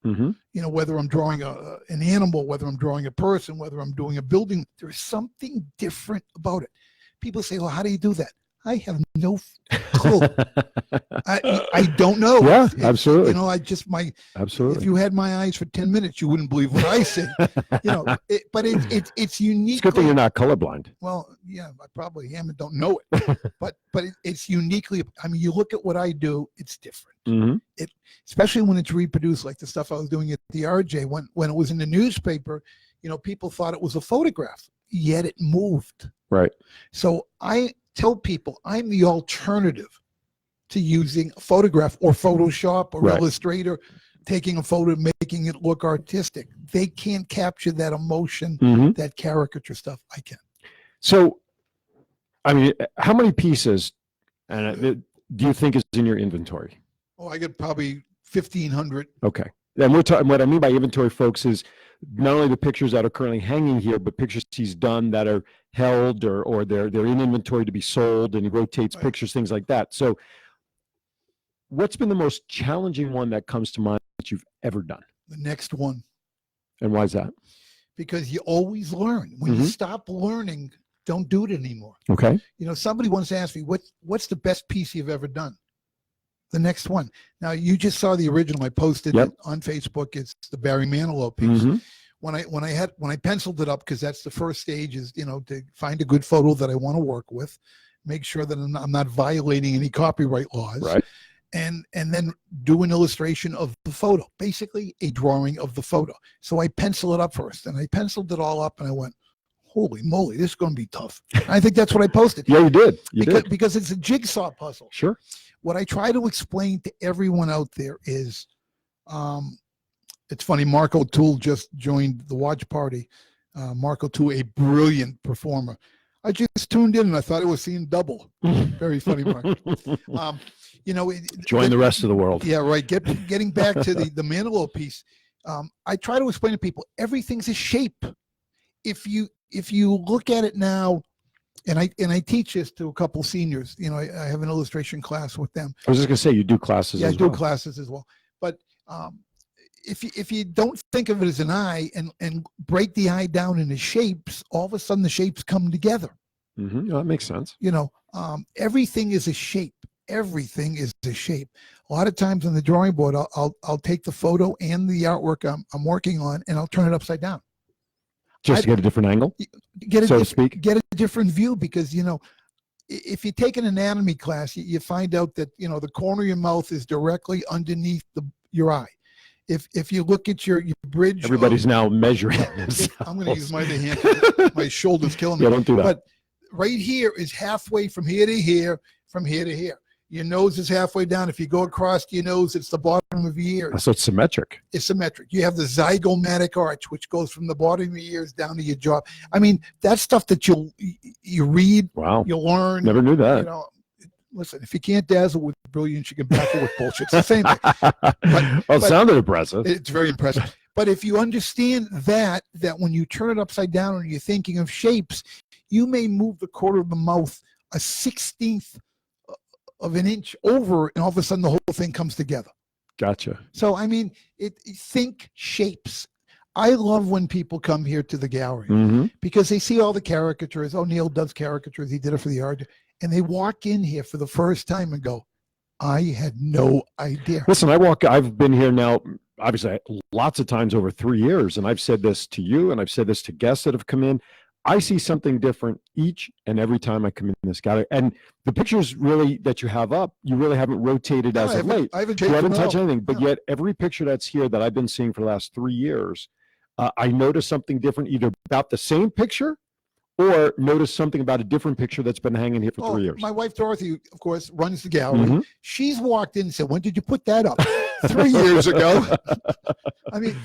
Whether I'm drawing an animal, whether I'm drawing a person, whether I'm doing a building, there's something different about it. People say, well, how do you do that? I have no clue. I don't know. Yeah, absolutely. Absolutely. If you had my eyes for 10 minutes, you wouldn't believe what I see. But it's unique. It's good that you're not colorblind. Well, yeah, I probably am and don't know it. but it's uniquely. You look at what I do, it's different. Especially when it's reproduced, like the stuff I was doing at the RJ. When it was in the newspaper, people thought it was a photograph, yet it moved. Right. So I tell people I'm the alternative to using a photograph or Photoshop or Illustrator, taking a photo, making it look artistic. They can't capture that emotion, that caricature stuff. I can. So, how many pieces do you think is in your inventory? Oh, I got probably 1,500. Okay. And we're talking, what I mean by inventory, folks, is not only the pictures that are currently hanging here, but pictures he's done that are held or they're in inventory to be sold, and he rotates pictures, things like that. So what's been the most challenging one that comes to mind that you've ever done? The next one. And why is that? Because you always learn. When you stop learning, don't do it anymore. Okay. Somebody once asked me, what's the best piece you've ever done? The next one. Now, you just saw the original. I posted it on Facebook. It's the Barry Manilow piece. When I penciled it up, because that's the first stage, is to find a good photo that I want to work with, make sure that I'm not violating any copyright laws, right? And then do an illustration of the photo, basically a drawing of the photo. So I pencil it up first, and I penciled it all up, and I went, holy moly, this is going to be tough. I think that's what I posted. Yeah, you did. Because it's a jigsaw puzzle. Sure. What I try to explain to everyone out there is, it's funny, Mark O'Toole just joined the watch party. Mark O'Toole, a brilliant performer. I just tuned in and I thought I was seeing double. Very funny, Mark. Join the rest of the world. Yeah, right. Getting back to the Manilow piece, I try to explain to people, everything's a shape. If you look at it now, and I teach this to a couple seniors. I have an illustration class with them. I was just gonna say, you do classes. Yeah, I do classes as well. But if you don't think of it as an eye and break the eye down into shapes, all of a sudden the shapes come together. That makes sense. Everything is a shape. everything is a shape. A lot of times on the drawing board, I'll take the photo and the artwork I'm working on, and I'll turn it upside down. Just to get a different angle, so to speak. Get a different view, because, you know, if you take an anatomy class, you find out that, you know, the corner of your mouth is directly underneath your eye. If you look at your bridge, Everybody's now measuring. I'm going to use my other hand. My shoulder's killing me. Yeah, don't do that. But right here is halfway from here to here, from here to here. Your nose is halfway down. If you go across your nose, it's the bottom of your ears. So it's symmetric. It's symmetric. You have the zygomatic arch, which goes from the bottom of your ears down to your jaw. I mean, that's stuff that you read, Wow. you learn. Never knew that. You know, listen, if you can't dazzle with brilliance, you can baffle with bullshit. It's the same thing. But sounded impressive. It's very impressive. But if you understand that when you turn it upside down and you're thinking of shapes, you may move the corner of the mouth a 1/16 of an inch over, and all of a sudden the whole thing comes together. Gotcha. So, I mean, think shapes. I love when people come here to the gallery because they see all the caricatures. Oh, Neal does caricatures. He did it for the art. And they walk in here for the first time and go, I had no idea. Listen, I've been here now, obviously, lots of times over 3 years, and I've said this to you, and I've said this to guests that have come in. I see something different each and every time I come in this gallery. And the pictures really that you have up, you really haven't rotated as of late. I haven't you haven't touched all. anything, but yet every picture that's here that I've been seeing for the last 3 years, I notice something different, either about the same picture or notice something about a different picture that's been hanging here for 3 years. My wife, Dorothy, of course, runs the gallery. She's walked in and said, when did you put that up? 3 years ago. I mean,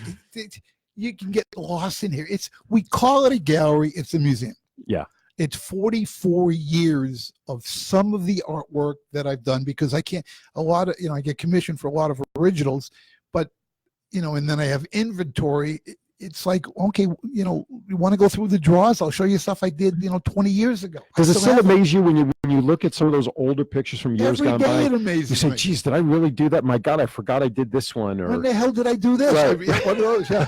you can get lost in here. We call it a gallery. It's a museum. Yeah. It's 44 years of some of the artwork that I've done, because I get commissioned for a lot of originals, but, you know, and then I have inventory. It's like, okay, you know, you want to go through the drawers? I'll show you stuff I did, 20 years ago. Does it still amaze you when you look at some of those older pictures from years gone by? Every day it amazes me. You say, geez, did I really do that? My God, I forgot I did this one. Or when the hell did I do this? Right. One of those, yeah.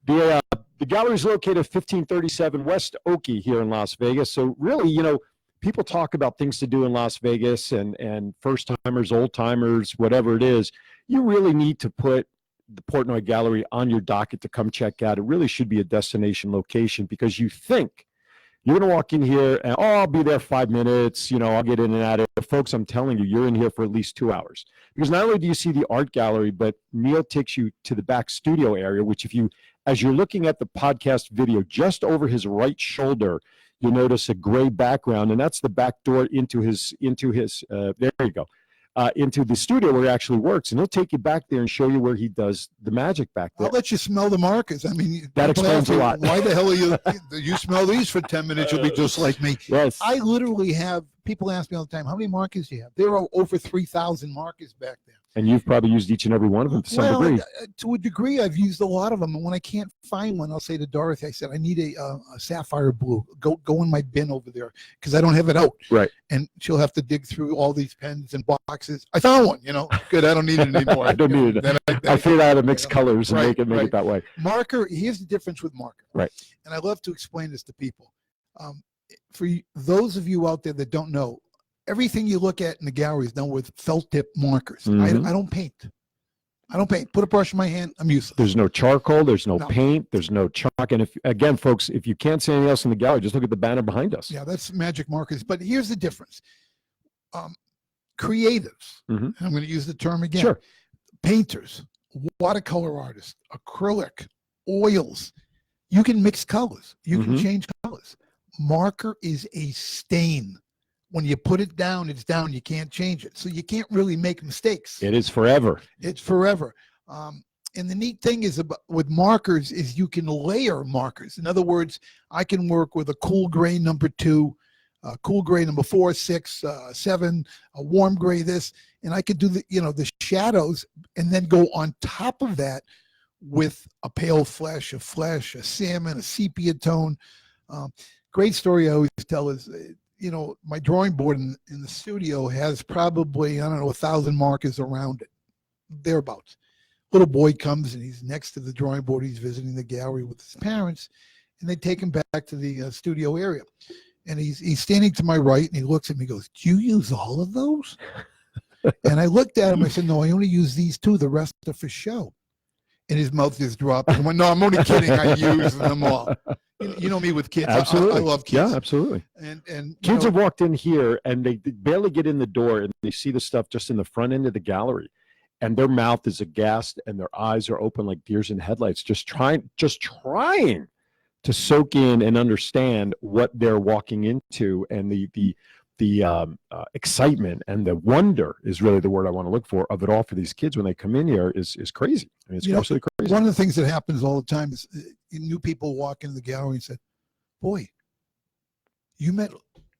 The gallery is located at 1537 West Oakey here in Las Vegas. So really, people talk about things to do in Las Vegas and first timers, old timers, whatever it is. You really need to put the Portnoy Gallery on your docket to come check out. It really should be a destination location, because you think you're going to walk in here and, I'll be there 5 minutes, I'll get in and out of it. Folks, I'm telling you, you're in here for at least 2 hours, because not only do you see the art gallery, but Neal takes you to the back studio area, which as you're looking at the podcast video, just over his right shoulder, you'll notice a gray background, and that's the back door into his there you go. Into the studio where he actually works, and he'll take you back there and show you where he does the magic back there. I'll let you smell the markers. I mean, that explains a lot. Why the hell are you smell these for 10 minutes? You'll be just like me. Yes. I literally have, people ask me all the time, how many markers do you have? There are over 3,000 markers back there. And you've probably used each and every one of them to some degree. To a degree, I've used a lot of them. And when I can't find one, I'll say to Dorothy, I said, I need a sapphire blue. Go in my bin over there, because I don't have it out. Right. And she'll have to dig through all these pens and boxes. I found one, Good, I don't need it anymore. I don't need it. Then I figured out how to mix colors and make it that way. Marker, here's the difference with marker. Right. And I love to explain this to people. For those of you out there that don't know, everything you look at in the gallery is done with felt tip markers. I don't paint. Put a brush in my hand, I'm useless. There's no charcoal, there's no paint, there's no chalk. And again, folks, if you can't see anything else in the gallery, just look at the banner behind us. Yeah, that's magic markers. But here's the difference. Creatives, I'm going to use the term again. Sure. Painters, watercolor artists, acrylic, oils. You can mix colors. You can change colors. Marker is a stain. When you put it down, it's down. You can't change it. So you can't really make mistakes. It is forever. It's forever. And the neat thing is with markers is you can layer markers. In other words, I can work with a cool gray number 2, cool gray number 4, 6, 7, a warm gray this, and I could do the shadows, and then go on top of that with a pale flesh, a salmon, a sepia tone. Great story I always tell is, my drawing board in the studio has probably, 1,000 markers around it, thereabouts. Little boy comes and he's next to the drawing board. He's visiting the gallery with his parents, and they take him back to the studio area. And he's standing to my right, and he looks at me and goes, "Do you use all of those?" And I looked at him. I said, "No, I only use these two. The rest are for show." And his mouth just dropped. And went, "No, I'm only kidding. I use them all." You know me with kids. Absolutely. I love kids. Yeah, absolutely. And kids have walked in here and they barely get in the door and they see the stuff just in the front end of the gallery. And their mouth is aghast and their eyes are open like deers in headlights, just trying to soak in and understand what they're walking into. And the excitement and the wonder is really the word I want to look for of it all for these kids when they come in here is crazy. I mean, it's absolutely crazy. One of the things that happens all the time is new people walk into the gallery and said, "Boy, you met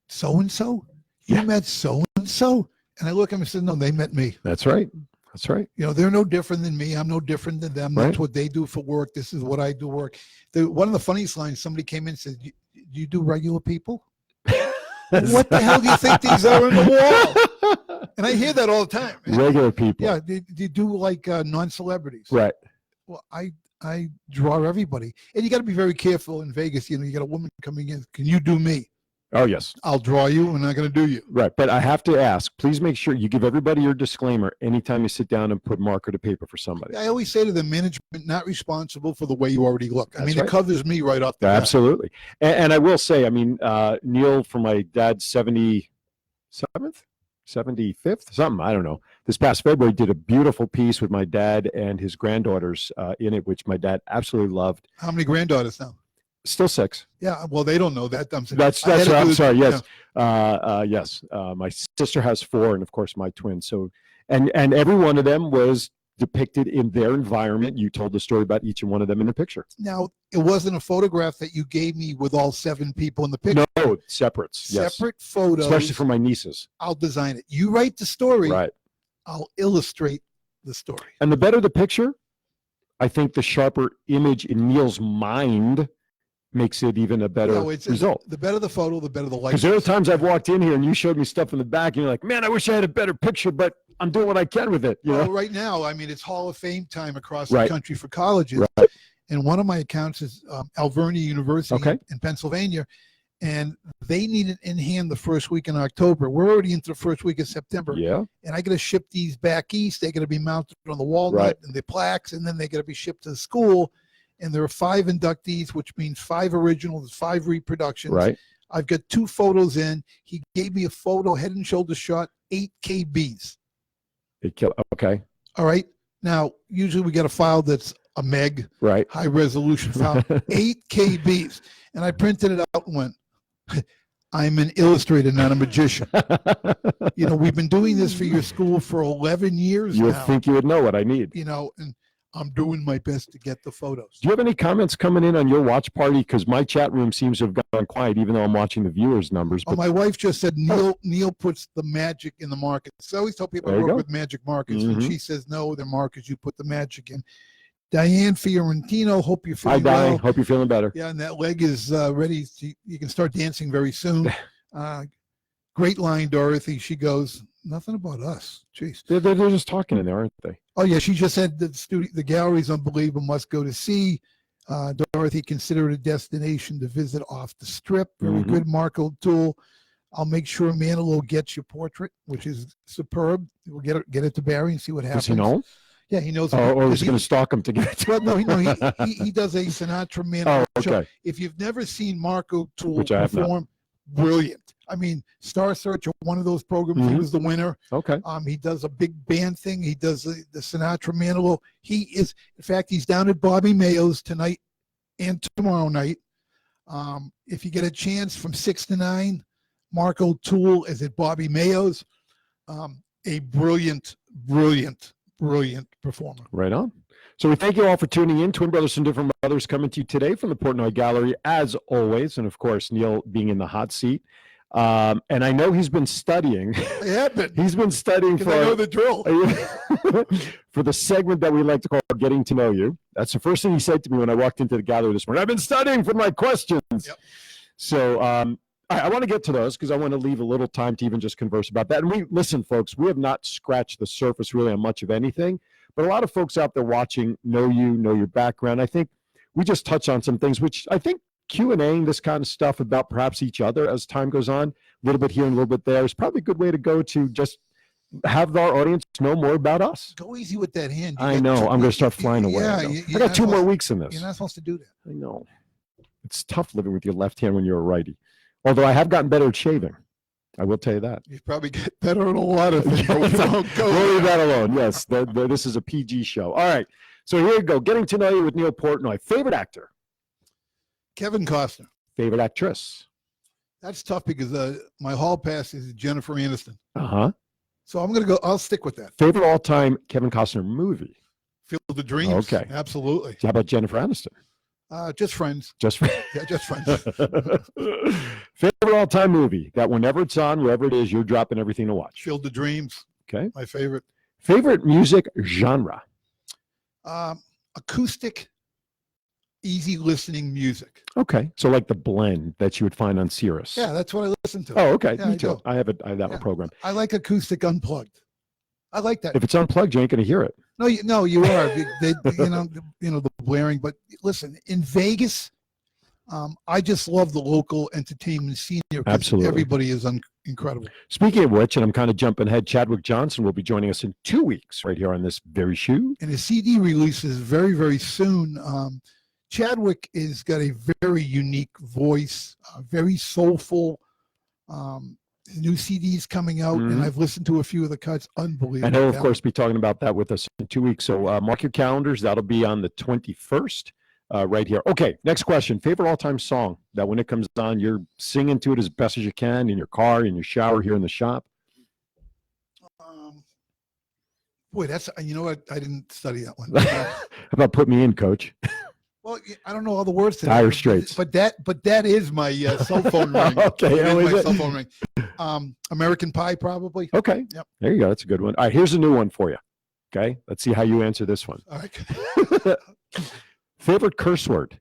so-and-so? You met so-and-so?" And I look at them and said, "No, they met me." That's right. That's right. They're no different than me. I'm no different than them. Right. That's what they do for work. This is what I do work. One of the funniest lines, somebody came in and said, "Do you do regular people?" What the hell do you think these are on the wall? And I hear that all the time. Regular people. Yeah, they do like non-celebrities. Right. Well, I draw everybody. And you got to be very careful in Vegas. You got a woman coming in. "Can you do me?" Oh, yes. "I'll draw you. I'm not going to do you." Right. But I have to ask, please make sure you give everybody your disclaimer anytime you sit down and put marker to paper for somebody. I always say to the management, not responsible for the way you already look. That's right. It covers me right off the bat. Absolutely. And I will say, I mean, Neal, for my dad's 77th, 75th, something, I don't know. This past February did a beautiful piece with my dad and his granddaughters in it, which my dad absolutely loved. How many granddaughters now? Still 6. Yeah, well, they don't know that. That's right. I'm sorry. Yes. Yes. My sister has 4, and of course my twin. So, and every one of them was depicted in their environment. You told the story about each and one of them in the picture. Now, it wasn't a photograph that you gave me with all 7 people in the picture. No, separates. Yes. Separate photos. Especially for my nieces. I'll design it. You write the story. Right. I'll illustrate the story. And the better the picture, I think the sharper image in Neal's mind makes it even a better result. The better the photo, the better the light. Because there are times I've walked in here and you showed me stuff in the back and you're like, "Man, I wish I had a better picture, but I'm doing what I can with it." Well, right now, it's Hall of Fame time across Right. the country for colleges. Right. And one of my accounts is Alvernia University in Pennsylvania. And they need it in hand the first week in October. We're already into the first week of September. Yeah. And I got to ship these back east. They're going to be mounted on the walnut and the plaques, and then they're going to be shipped to the school. And there are 5 inductees, which means 5 originals, 5 reproductions. Right. I've got 2 photos in. He gave me a photo, head and shoulder shot, 8 KBs. Okay. All right. Now, usually we get a file that's a meg, right, high resolution file, 8 KBs. And I printed it out and went, "I'm an illustrator, not a magician." We've been doing this for your school for 11 years You now. would think you would know what I need. And I'm doing my best to get the photos. Do you have any comments coming in on your watch party? Because my chat room seems to have gone quiet, even though I'm watching the viewers' numbers. But my wife just said Neal puts the magic in the markets. I always tell people I work with magic markets, and she says, "No, they're markets. You put the magic in." Diane Fiorentino, hope you're feeling well. Hi, Diane. Hope you're feeling better. Yeah, and that leg is ready. You can start dancing very soon. Great line, Dorothy. She goes, "Nothing about us." Jeez. They're just talking in there, aren't they? Oh, yeah. She just said the gallery's unbelievable. Must go to see. Dorothy, consider it a destination to visit off the strip. Very good. Mark O'Toole. I'll make sure Manilow gets your portrait, which is superb. We'll get it to Barry and see what happens. Does he know? Yeah, he knows. Or he's going to stalk him to get it. Well, no, he does a Sinatra Manilow show. If you've never seen Mark O'Toole perform, brilliant. Star Search, one of those programs, he was the winner. Okay. He does a big band thing. He does the Sinatra Manilow. In fact, he's down at Bobby Mayo's tonight and tomorrow night. If you get a chance from 6 to 9, Mark O'Toole is at Bobby Mayo's. A brilliant performer. Right on. So we thank you all for tuning in. Twin Brothers from Different Mothers coming to you today from the Portnoy Gallery, as always. And of course, Neal being in the hot seat. And I know he's been studying. I have been. He's been studying for. I know the drill. For the segment that we like to call Getting to Know You. That's the first thing he said to me when I walked into the gallery this morning. "I've been studying for my questions." Yep. So I want to get to those because I want to leave a little time to even just converse about that. And listen, folks, we have not scratched the surface really on much of anything, but a lot of folks out there watching know you, know your background. I think we just touch on some things which I think Q&Aing this kind of stuff about perhaps each other as time goes on, a little bit here and a little bit there, is probably a good way to go to just have our audience know more about us. Go easy with that hand. I know. I'm going to start flying away. Yeah, I got 2 more weeks in this. You're not supposed to do that. I know. It's tough living with your left hand when you're a righty. Although I have gotten better at shaving. I will tell you that. You probably get better at a lot of things. We'll leave that alone. Yes, this is a PG show. All right. So here we go. Getting to know you with Neal Portnoy. Favorite actor? Kevin Costner. Favorite actress? That's tough because my hall pass is Jennifer Aniston. Uh-huh. So I'm going to go, I'll stick with that. Favorite all-time Kevin Costner movie? Field of Dreams. Okay. Absolutely. How about Jennifer Aniston? Just Friends. Just Friends. Yeah, just Friends. Favorite all-time movie that whenever it's on, wherever it is, you're dropping everything to watch? Field of Dreams. Okay. My favorite. Favorite music genre? Acoustic, easy listening music. Okay. So like the blend that you would find on Sirius. Yeah, that's what I listen to. Oh, okay. Yeah, Me I too. do. I have that program. I like acoustic unplugged. I like that. If it's unplugged, you ain't going to hear it. No, you are. The blaring. But listen, in Vegas, I just love the local entertainment scene here. Absolutely. Everybody is incredible. Speaking of which, and I'm kind of jumping ahead, Chadwick Johnson will be joining us in 2 weeks right here on this very show. And his CD releases very, very soon. Chadwick has got a very unique voice, very soulful. His new CD's coming out, and I've listened to a few of the cuts. Unbelievable. And he'll, of course, be talking about that with us in 2 weeks. So mark your calendars. That'll be on the 21st right here. Okay, next question. Favorite all-time song that when it comes on, you're singing to it as best as you can in your car, in your shower, here in the shop? Boy, that's, you know what? I didn't study that one. How about Put Me In, Coach? Well, I don't know all the words to Dire that, Straits. but that is my cell phone ring. Okay, That is is my it? cell phone ring. American Pie, probably. Okay, Yep. There you go. That's a good one. All right, here's a new one for you. Okay, let's see how you answer this one. All right. Favorite curse word?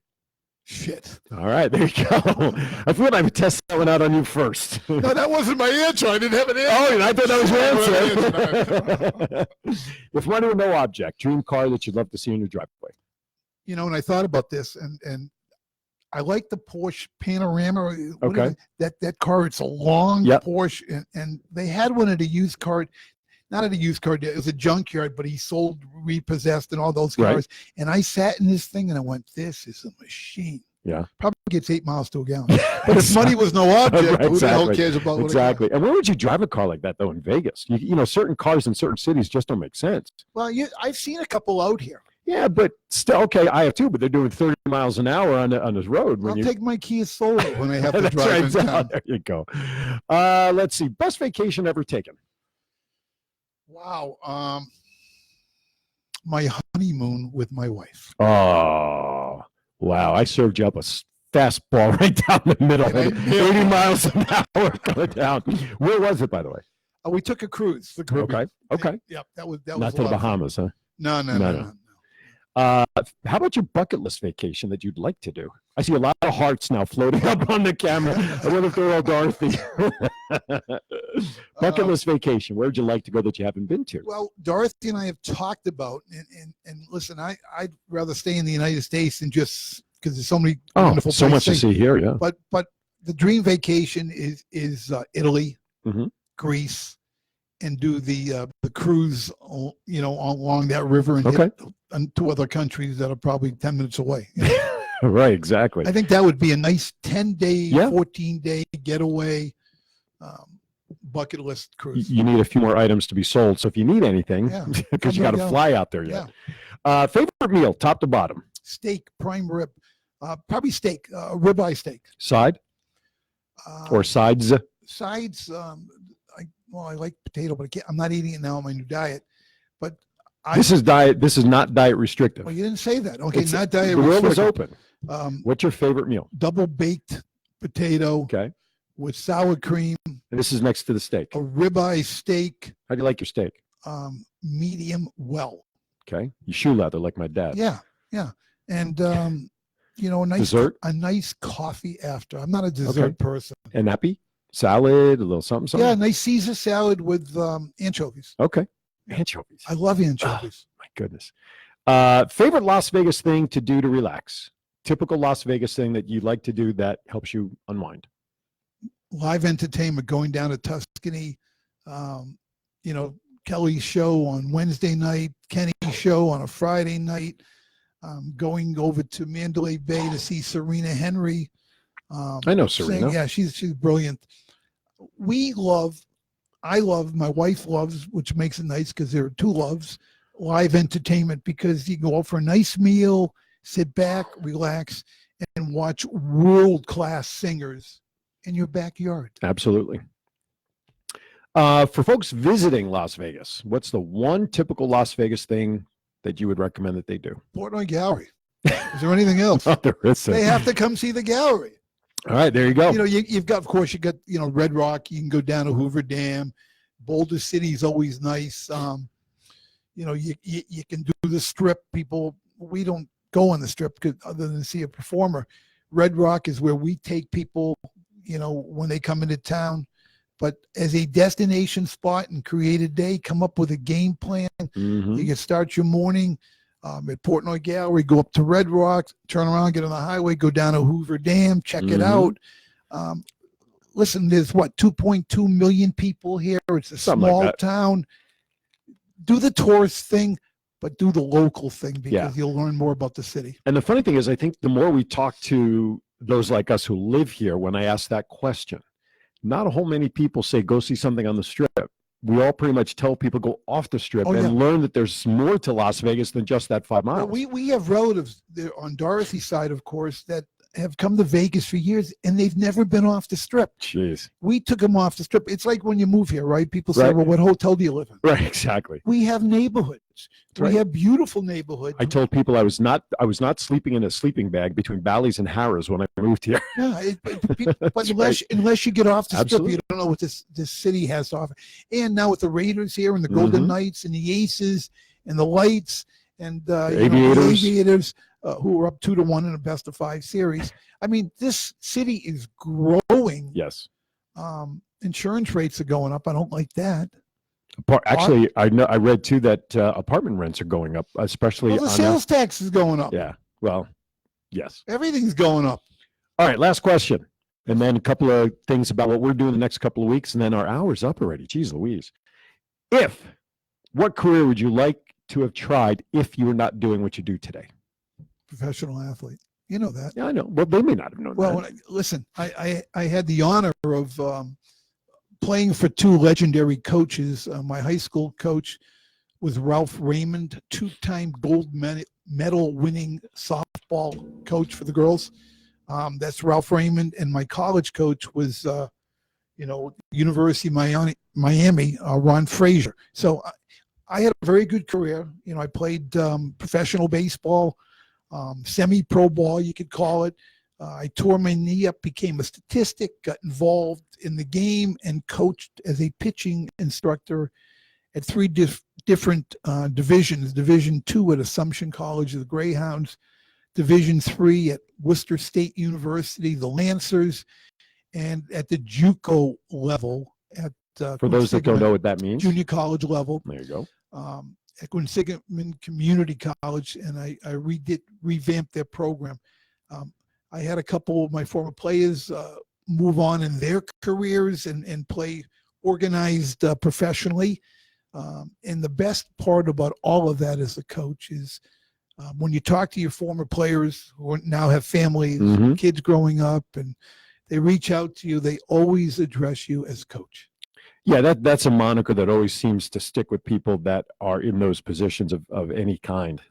Shit. All right, there you go. I thought I would test that one out on you first. No, that wasn't my answer. I didn't have an answer. Oh, I thought that was your answer. If money were no object, dream car that you'd love to see in your driveway. You know, and I thought about this, and I like the Porsche Panorama. Okay. That car, it's a long Yep. Porsche, and they had one at a used car, not at a used car, it was a junkyard, but he sold, repossessed, and all those cars. Right. And I sat in this thing, and I went, this is a machine. Yeah. Probably gets 8 miles to a gallon. But if money was no object, Right, who the hell exactly. cares about what Exactly. And where would you drive a car like that, though, in Vegas? You know, certain cars in certain cities just don't make sense. Well, I've seen a couple out here. Yeah, but still, okay, I have too, but they're doing 30 miles an hour on this road. I'll take my Kia Soul when I have to That's drive right, in town. there you go. Let's see. Best vacation ever taken? Wow. My honeymoon with my wife. Oh, wow. I served you up a fastball right down the middle. 80 miles an hour going down. Where was it, by the way? We took a cruise. The Caribbean. Okay. Yep. That was Not to the Bahamas, huh? No. How about your bucket list vacation that you'd like to do? I see a lot of hearts now floating up on the camera. I wonder if they're all Dorothy. Bucket list vacation. Where would you like to go that you haven't been to? Well, Dorothy and I have talked about, and listen, I'd rather stay in the United States than just because there's so many wonderful so much to places. see here, yeah. But the dream vacation is Italy, Mhm. Greece, and do the cruise, along that river and Okay. get to other countries that are probably 10 minutes away. Right, exactly. I think that would be a nice 10-day, Yeah. 14-day getaway bucket list cruise. You need a few more items to be sold. So if you need anything, Yeah. because you got to Yeah. fly out there yet. Favorite meal, top to bottom? Steak, prime rib, probably steak, ribeye steak. Side or sides? Sides. I like potato, but I'm not eating it now on my new diet. But This is diet. This is not diet restrictive. well, you didn't say that. Okay, It's- not diet. The world is restricted. open. What's your favorite meal? Double baked potato Okay. with sour cream, And this is next to the steak. a ribeye steak, How do you like your steak? medium well. Okay. You shoe leather like my dad. Yeah, and a Dessert? nice coffee after. I'm not a dessert Okay. person. And nappy? Salad, a little something? Yeah, nice Caesar salad with anchovies. Okay. Anchovies. I love anchovies. My goodness. Favorite Las Vegas thing to do to relax? typical Las Vegas thing that you like to do that helps you unwind. Live entertainment, going down to Tuscany, Kelly's show on Wednesday night, Kenny's show on a Friday night, going over to Mandalay Bay to see Serena Henry. I know Serena. Yeah, she's brilliant. I love, my wife loves, which makes it nice because there are two loves, live entertainment, because you can go out for a nice meal, sit back, relax, and watch world-class singers in your backyard. Absolutely. For folks visiting Las Vegas, what's the one typical Las Vegas thing that you would recommend that they do? Portnoy Gallery. Is there anything else? Oh, there isn't. They have to come see the gallery. All right, there you go. You've got, of course, Red Rock. You can go down to Hoover Dam. Boulder City is always nice. You can do the Strip. We don't go on the Strip other than see a performer. Red Rock is where we take people, when they come into town. But as a destination spot and create a day, come up with a game plan. Mm-hmm. You can start your morning at Portnoy Gallery, go up to Red Rock, turn around, get on the highway, go down to Hoover Dam, check it out. Listen, there's 2.2 million people here. It's a small town. Do the tourist thing, but do the local thing, because you'll learn more about the city. And the funny thing is, I think the more we talk to those like us who live here, when I ask that question, not a whole many people say go see something on the Strip. We all pretty much tell people go off the Strip and learn that there's more to Las Vegas than just that 5 miles. Well, we have relatives there on Dorothy's side, of course, that have come to Vegas for years, and they've never been off the Strip. Jeez. We took them off the Strip. It's like when you move here, right? People say, well, what hotel do you live in? Right, exactly. We have neighborhoods. We have beautiful neighborhoods. I told people I was not sleeping in a sleeping bag between Bally's and Harrah's when I moved here. Yeah, but unless you get off the Strip, you don't know what this city has to offer. And now with the Raiders here and the Golden Knights and the Aces and the Lights and the Aviators, who are up 2-1 in a best-of-5 series. I mean, this city is growing. Yes. Insurance rates are going up. I don't like that. Actually, I read too that apartment rents are going up, especially the sales tax is going up. Yeah. Well, yes. Everything's going up. All right. Last question, and then a couple of things about what we're doing the next couple of weeks, and then our hour's up already. Jeez Louise. What career would you like to have tried if you were not doing what you do today? Professional athlete. You know that. Yeah, I know. Well, they may not have known that. Well, listen, I had the honor of playing for two legendary coaches. My high school coach was Ralph Raymond, 2-time gold medal winning softball coach for the girls. That's Ralph Raymond. And my college coach was, University of Miami, Ron Frazier. So I had a very good career. I played professional baseball, semi-pro ball, you could call it. I tore my knee up, became a statistic, got involved in the game, and coached as a pitching instructor at 3 different divisions. Division 2 at Assumption College of the Greyhounds, Division 3 at Worcester State University, the Lancers, and at the JUCO level at for those that don't know what that means, junior college level. There you go. At Quinsigamond Community College, and I revamped their program. I had a couple of my former players move on in their careers and play organized professionally. And the best part about all of that as a coach is when you talk to your former players who now have families, kids growing up, and they reach out to you, they always address you as coach. Yeah, that's a moniker that always seems to stick with people that are in those positions of any kind.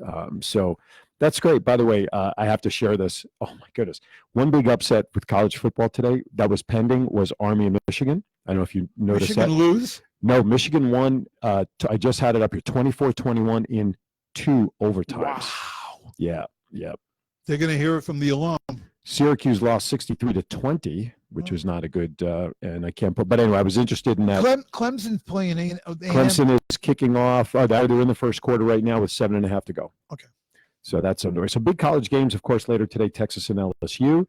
So that's great. By the way, I have to share this. Oh, my goodness. One big upset with college football today that was pending was Army and Michigan. I don't know if you noticed that. Michigan lose? No, Michigan won. I just had it up here, 24-21 in 2 overtimes. Wow. Yeah. They're going to hear it from the alum. Syracuse lost 63-20, which was not a good, and I can't put, but anyway, I was interested in that. Clemson's playing. Clemson is kicking off. They're in the first quarter right now with 7.5 to go. Okay. So that's underway. So big college games, of course, later today, Texas and LSU,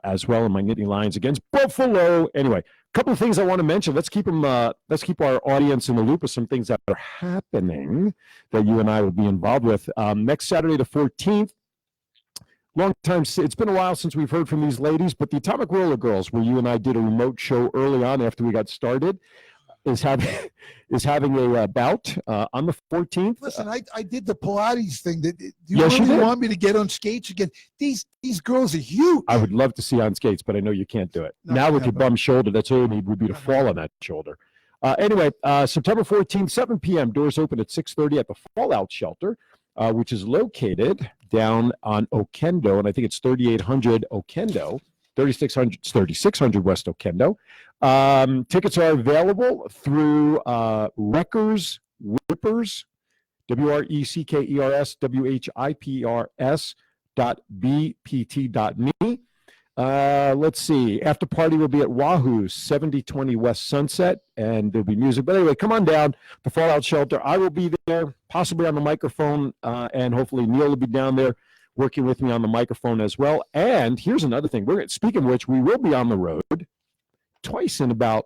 as well, and my Nittany Lions against Buffalo. Anyway, a couple of things I want to mention. Let's keep our audience in the loop of some things that are happening that you and I will be involved with. Next Saturday, the 14th, long time. It's been a while since we've heard from these ladies, but the Atomic Roller Girls, where you and I did a remote show early on after we got started, is having a bout on the 14th. Listen, I did the Pilates thing. Do you Yes, you really did. want me to get on skates again? These girls are huge. I would love to see you on skates, but I know you can't do it. No, now with yeah, your but- bum shoulder, that's all you need would be to fall on that shoulder. Anyway, September 14th, 7 p.m. Doors open at 6:30 at the Fallout Shelter, which is located down on Okendo, and I think it's 3800 Okendo, 3600 West Okendo. Tickets are available through Wreckers Whippers, WRECKERS WHIPRS.bpt.me. Let's see. After party will be at Wahoo's 7020 West Sunset, and there'll be music. But anyway, come on down the Fallout Shelter. I will be there, possibly on the microphone, and hopefully Neal will be down there working with me on the microphone as well. And here's another thing. Speaking of which, we will be on the road twice in about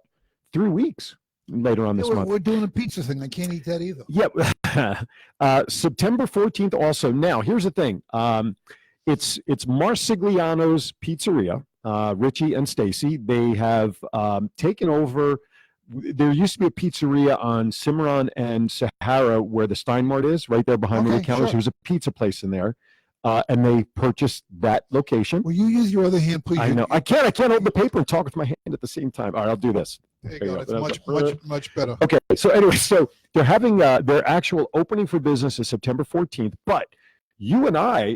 3 weeks later on this month. We're doing a pizza thing. I can't eat that either. Yep. September 14th also. Now, here's the thing. It's Marsigliano's Pizzeria, Richie and Stacy. They have taken over. There used to be a pizzeria on Cimarron and Sahara where the Steinmart is, right there behind the counters. Sure. There's a pizza place in there. And they purchased that location. Will you use your other hand, please? I know. I can't hold the paper and talk with my hand at the same time. All right, I'll do this. There you There you go. go. It's much better. Okay, so anyway, so they're having their actual opening for business is September 14th, but you and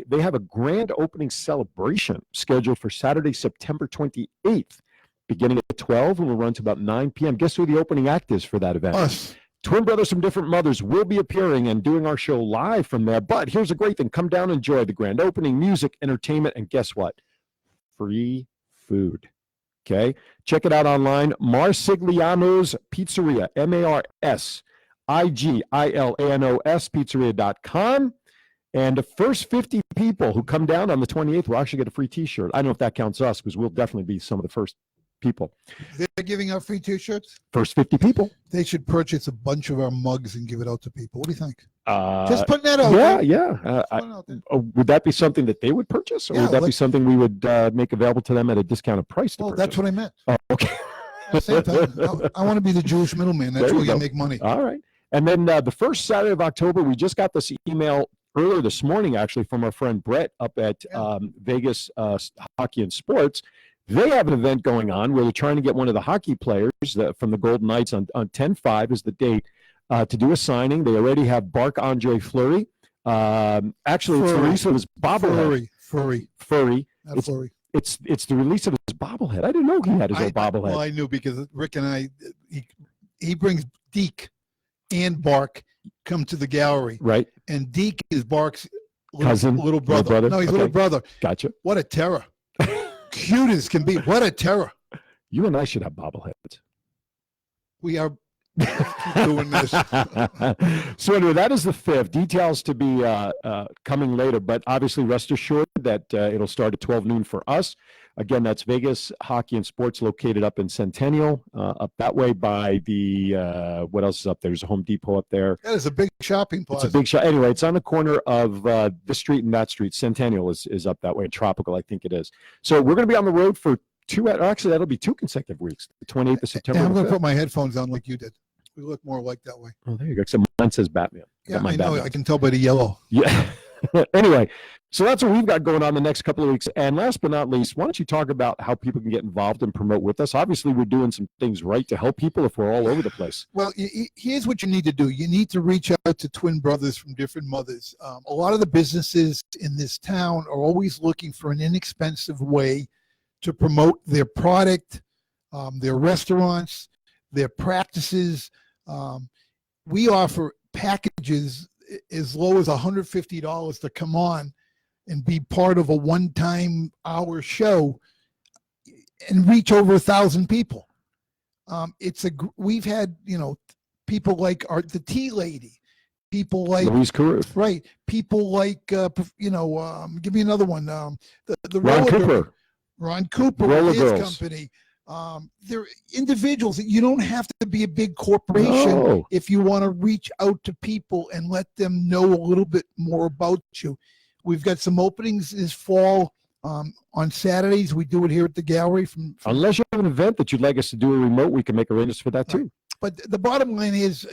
they have a grand opening celebration scheduled for Saturday, September 28th, beginning at 12 and will run to about 9 p.m. Guess who the opening act is for that event? Us. Twin brothers from different mothers will be appearing and doing our show live from there. But here's a great thing. Come down, enjoy the grand opening, music, entertainment, and guess what? Free food. Okay? Check it out online. Marsigliano's Pizzeria, MARSIGILANOS Pizzeria.com. And the first 50 people who come down on the 28th will actually get a free T-shirt. I don't know if that counts us because we'll definitely be some of the first people. They're giving out free T-shirts. First 50 people. They should purchase a bunch of our mugs and give it out to people. What do you think? Just putting that out Yeah, there. yeah. Just putting it out there. Would that be something that they would purchase, or Yeah, would that be like- something we would make available to them at a discounted price? To Well, purchase? that's what I meant. Oh, okay. Same thing. I want to be the Jewish middleman. That's There you where you go. make money. All right. And then the first Saturday of October, we just got this email earlier this morning, actually, from our friend Brett up at Vegas Hockey and Sports. They have an event going on where they're trying to get one of the hockey players from the Golden Knights on 10/5 is the date to do a signing. They already have Marc-Andre Fleury. Actually, it's the release of his bobblehead. Furry. Not It's- Flurry. It's the release of his bobblehead. I didn't know he had his own bobblehead. Well, I knew because Rick and I, he brings Deke and Bark come to the gallery, Right. and Deke is Bark's Cousin, little brother. little brother? No, he's Okay. little brother. Gotcha. What a terror! Cute as can be. What a terror! You and I should have bobbleheads. We are doing this. So anyway, that is the 5th. Details to be coming later, but obviously rest assured that it'll start at 12 noon for us. Again, that's Vegas Hockey and Sports, located up in Centennial, up that way by the what else is up there? There's a Home Depot up there. That is a big shopping plaza. It's a big shot. Anyway, it's on the corner of this street and that street. Centennial is up that way. Tropical, I think it is. So we're going to be on the road for actually, that'll be 2 consecutive weeks. The 28th of September. And I'm and the going to 5th. put my headphones on like you did. We look more like that way. Oh, there you go. Except mine says Batman. Yeah, my I know. Batman. I can tell by the yellow. Yeah. Anyway, so that's what we've got going on the next couple of weeks. And last but not least, why don't you talk about how people can get involved and promote with us? Obviously, we're doing some things right to help people if we're all over the place. Well, here's what you need to do. You need to reach out to twin brothers from different mothers. A lot of the businesses in this town are always looking for an inexpensive way to promote their product, their restaurants, their practices. We offer packages as low as $150 to come on and be part of a one-time hour show and reach over 1,000 people. We've had, people like the tea lady, people like Louise Carruth, right, people like give me another one. The Ron roller Cooper. Ron Cooper, Roller with his Girls. company. They're individuals. You don't have to be a big corporation No. if you want to reach out to people and let them know a little bit more about you. We've got some openings this fall. On Saturdays, we do it here at the gallery. From Unless you have an event that you'd like us to do a remote, we can make arrangements for that too. Right. But the bottom line is,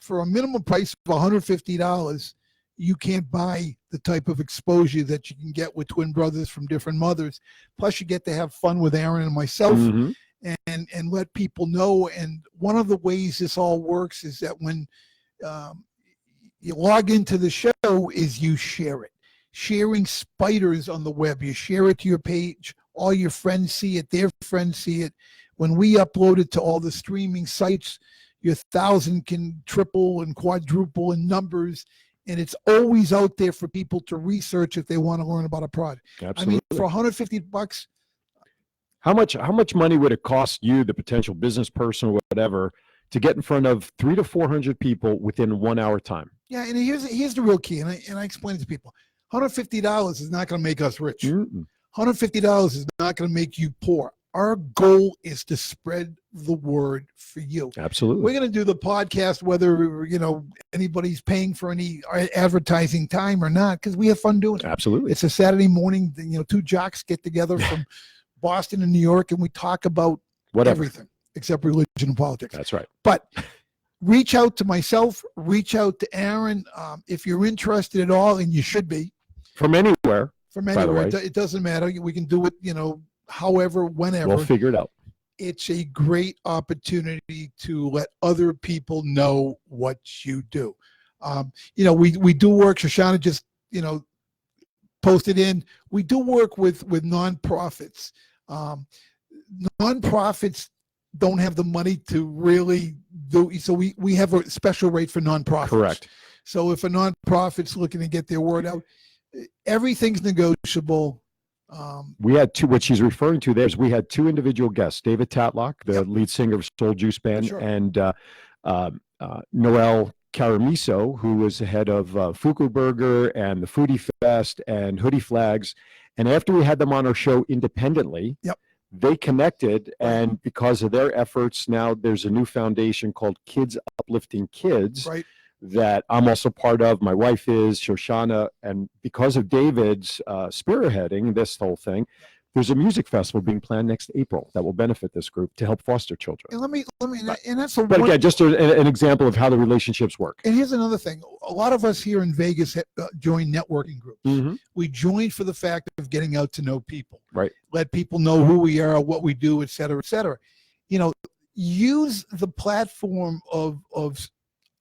for a minimum price of $150, you can't buy the type of exposure that you can get with twin brothers from different mothers. Plus, you get to have fun with Aaron and myself, and let people know. And one of the ways this all works is that when you log into the show, is you share it. Sharing spiders on the web. You share it to your page. All your friends see it. Their friends see it. When we upload it to all the streaming sites, your 1,000 can triple and quadruple in numbers, and it's always out there for people to research if they want to learn about a product. Absolutely. I mean, for $150, how much money would it cost you, the potential business person or whatever, to get in front of 300 to 400 people within 1 hour time? Yeah, and here's the real key, and I explain it to people. $150 is not going to make us rich. $150 is not going to make you poor. Our goal is to spread the word for you. Absolutely. We're going to do the podcast whether anybody's paying for any advertising time or not, because we have fun doing it. Absolutely. It's a Saturday morning. Two jocks get together from Boston and New York, and we talk about everything except religion and politics. That's right. But reach out to myself. Reach out to Aaron if you're interested at all, and you should be. From anywhere. From anywhere. It doesn't matter. We can do it, however, whenever. We'll figure it out. It's a great opportunity to let other people know what you do. We do work. Shoshana just, posted in. We do work with nonprofits. Nonprofits don't have the money to really do. So we have a special rate for nonprofits. Correct. So if a nonprofit's looking to get their word out, everything's negotiable. We had two. What she's referring to there is we had two individual guests: David Tatlock, the lead singer of Soul Juice Band, and Noel Caramiso, who was the head of Fuku Burger and the Foodie Fest and Hoodie Flags. And after we had them on our show independently, they connected, and because of their efforts, now there's a new foundation called Kids Uplifting Kids. Right. That I'm also part of. My wife is, Shoshana, and because of David's spearheading this whole thing, there's a music festival being planned next April that will benefit this group to help foster children. And let me, and that's But again, just an example of how the relationships work. And here's another thing: a lot of us here in Vegas join networking groups. We join for the fact of getting out to know people, right? Let people know who we are, what we do, et cetera, et cetera. Use the platform of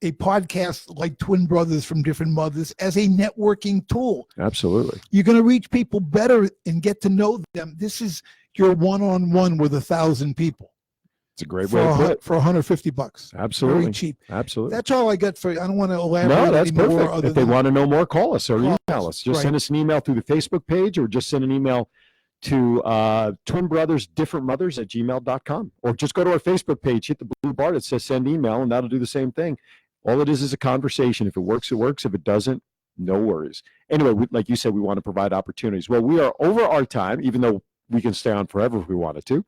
a podcast like Twin Brothers from Different Mothers as a networking tool. Absolutely. You're going to reach people better and get to know them. This is your one-on-one with 1,000 people. It's a great way to put it. For $150. Absolutely. Very cheap. Absolutely. That's all I got for. I don't want to elaborate. No, that's anymore. perfect. If they want to know more, call us or email us. Just Right. send us an email through the Facebook page, or just send an email to twinbrothersdifferentmothers@gmail.com, or just go to our Facebook page, hit the blue bar that says send email, and that'll do the same thing. All it is a conversation. If it works, it works. If it doesn't, no worries. Anyway, like you said, we want to provide opportunities. Well, we are over our time, even though we can stay on forever if we wanted to,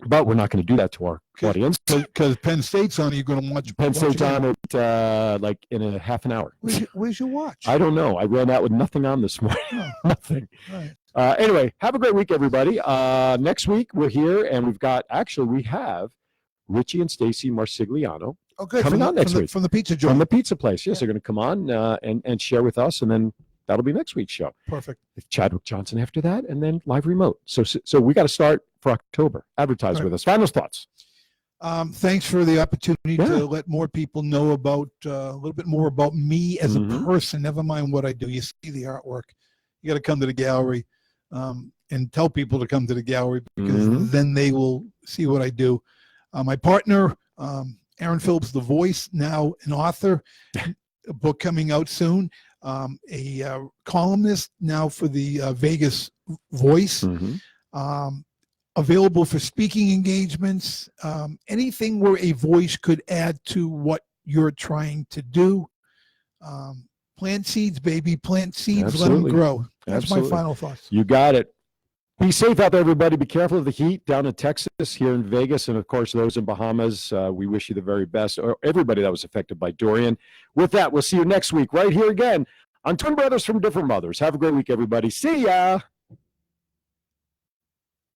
but we're not going to do that to our audience. Because Penn State's on, you're going to watch. Penn State's on at like in a half an hour. Where's your watch? I don't know. I ran out with nothing on this morning. Oh. Nothing. Right. Anyway, have a great week, everybody. Next week, we're here, and we have Richie and Stacy Marsigliano. Oh, good. Coming on next week. From the pizza joint. From the pizza place. Yes, they're going to come on and share with us, and then that'll be next week's show. Perfect. Chadwick Johnson after that, and then live remote. So we got to start for October. Advertise with us. Final thoughts. Thanks for the opportunity to let more people know about a little bit more about me as a person. Never mind what I do. You see the artwork. You got to come to the gallery and tell people to come to the gallery, because then they will see what I do. My partner, Aaron Phillips, the voice, now an author, a book coming out soon, a columnist now for the Vegas Voice, available for speaking engagements, anything where a voice could add to what you're trying to do. Plant seeds, baby, plant seeds, Absolutely. let them grow. That's Absolutely. my final thoughts. You got it. Be safe out there, everybody. Be careful of the heat down in Texas, here in Vegas, and of course those in Bahamas. We wish you the very best, or everybody that was affected by Dorian. With that, we'll see you next week right here again on Twin Brothers from Different Mothers. Have a great week, everybody. See ya.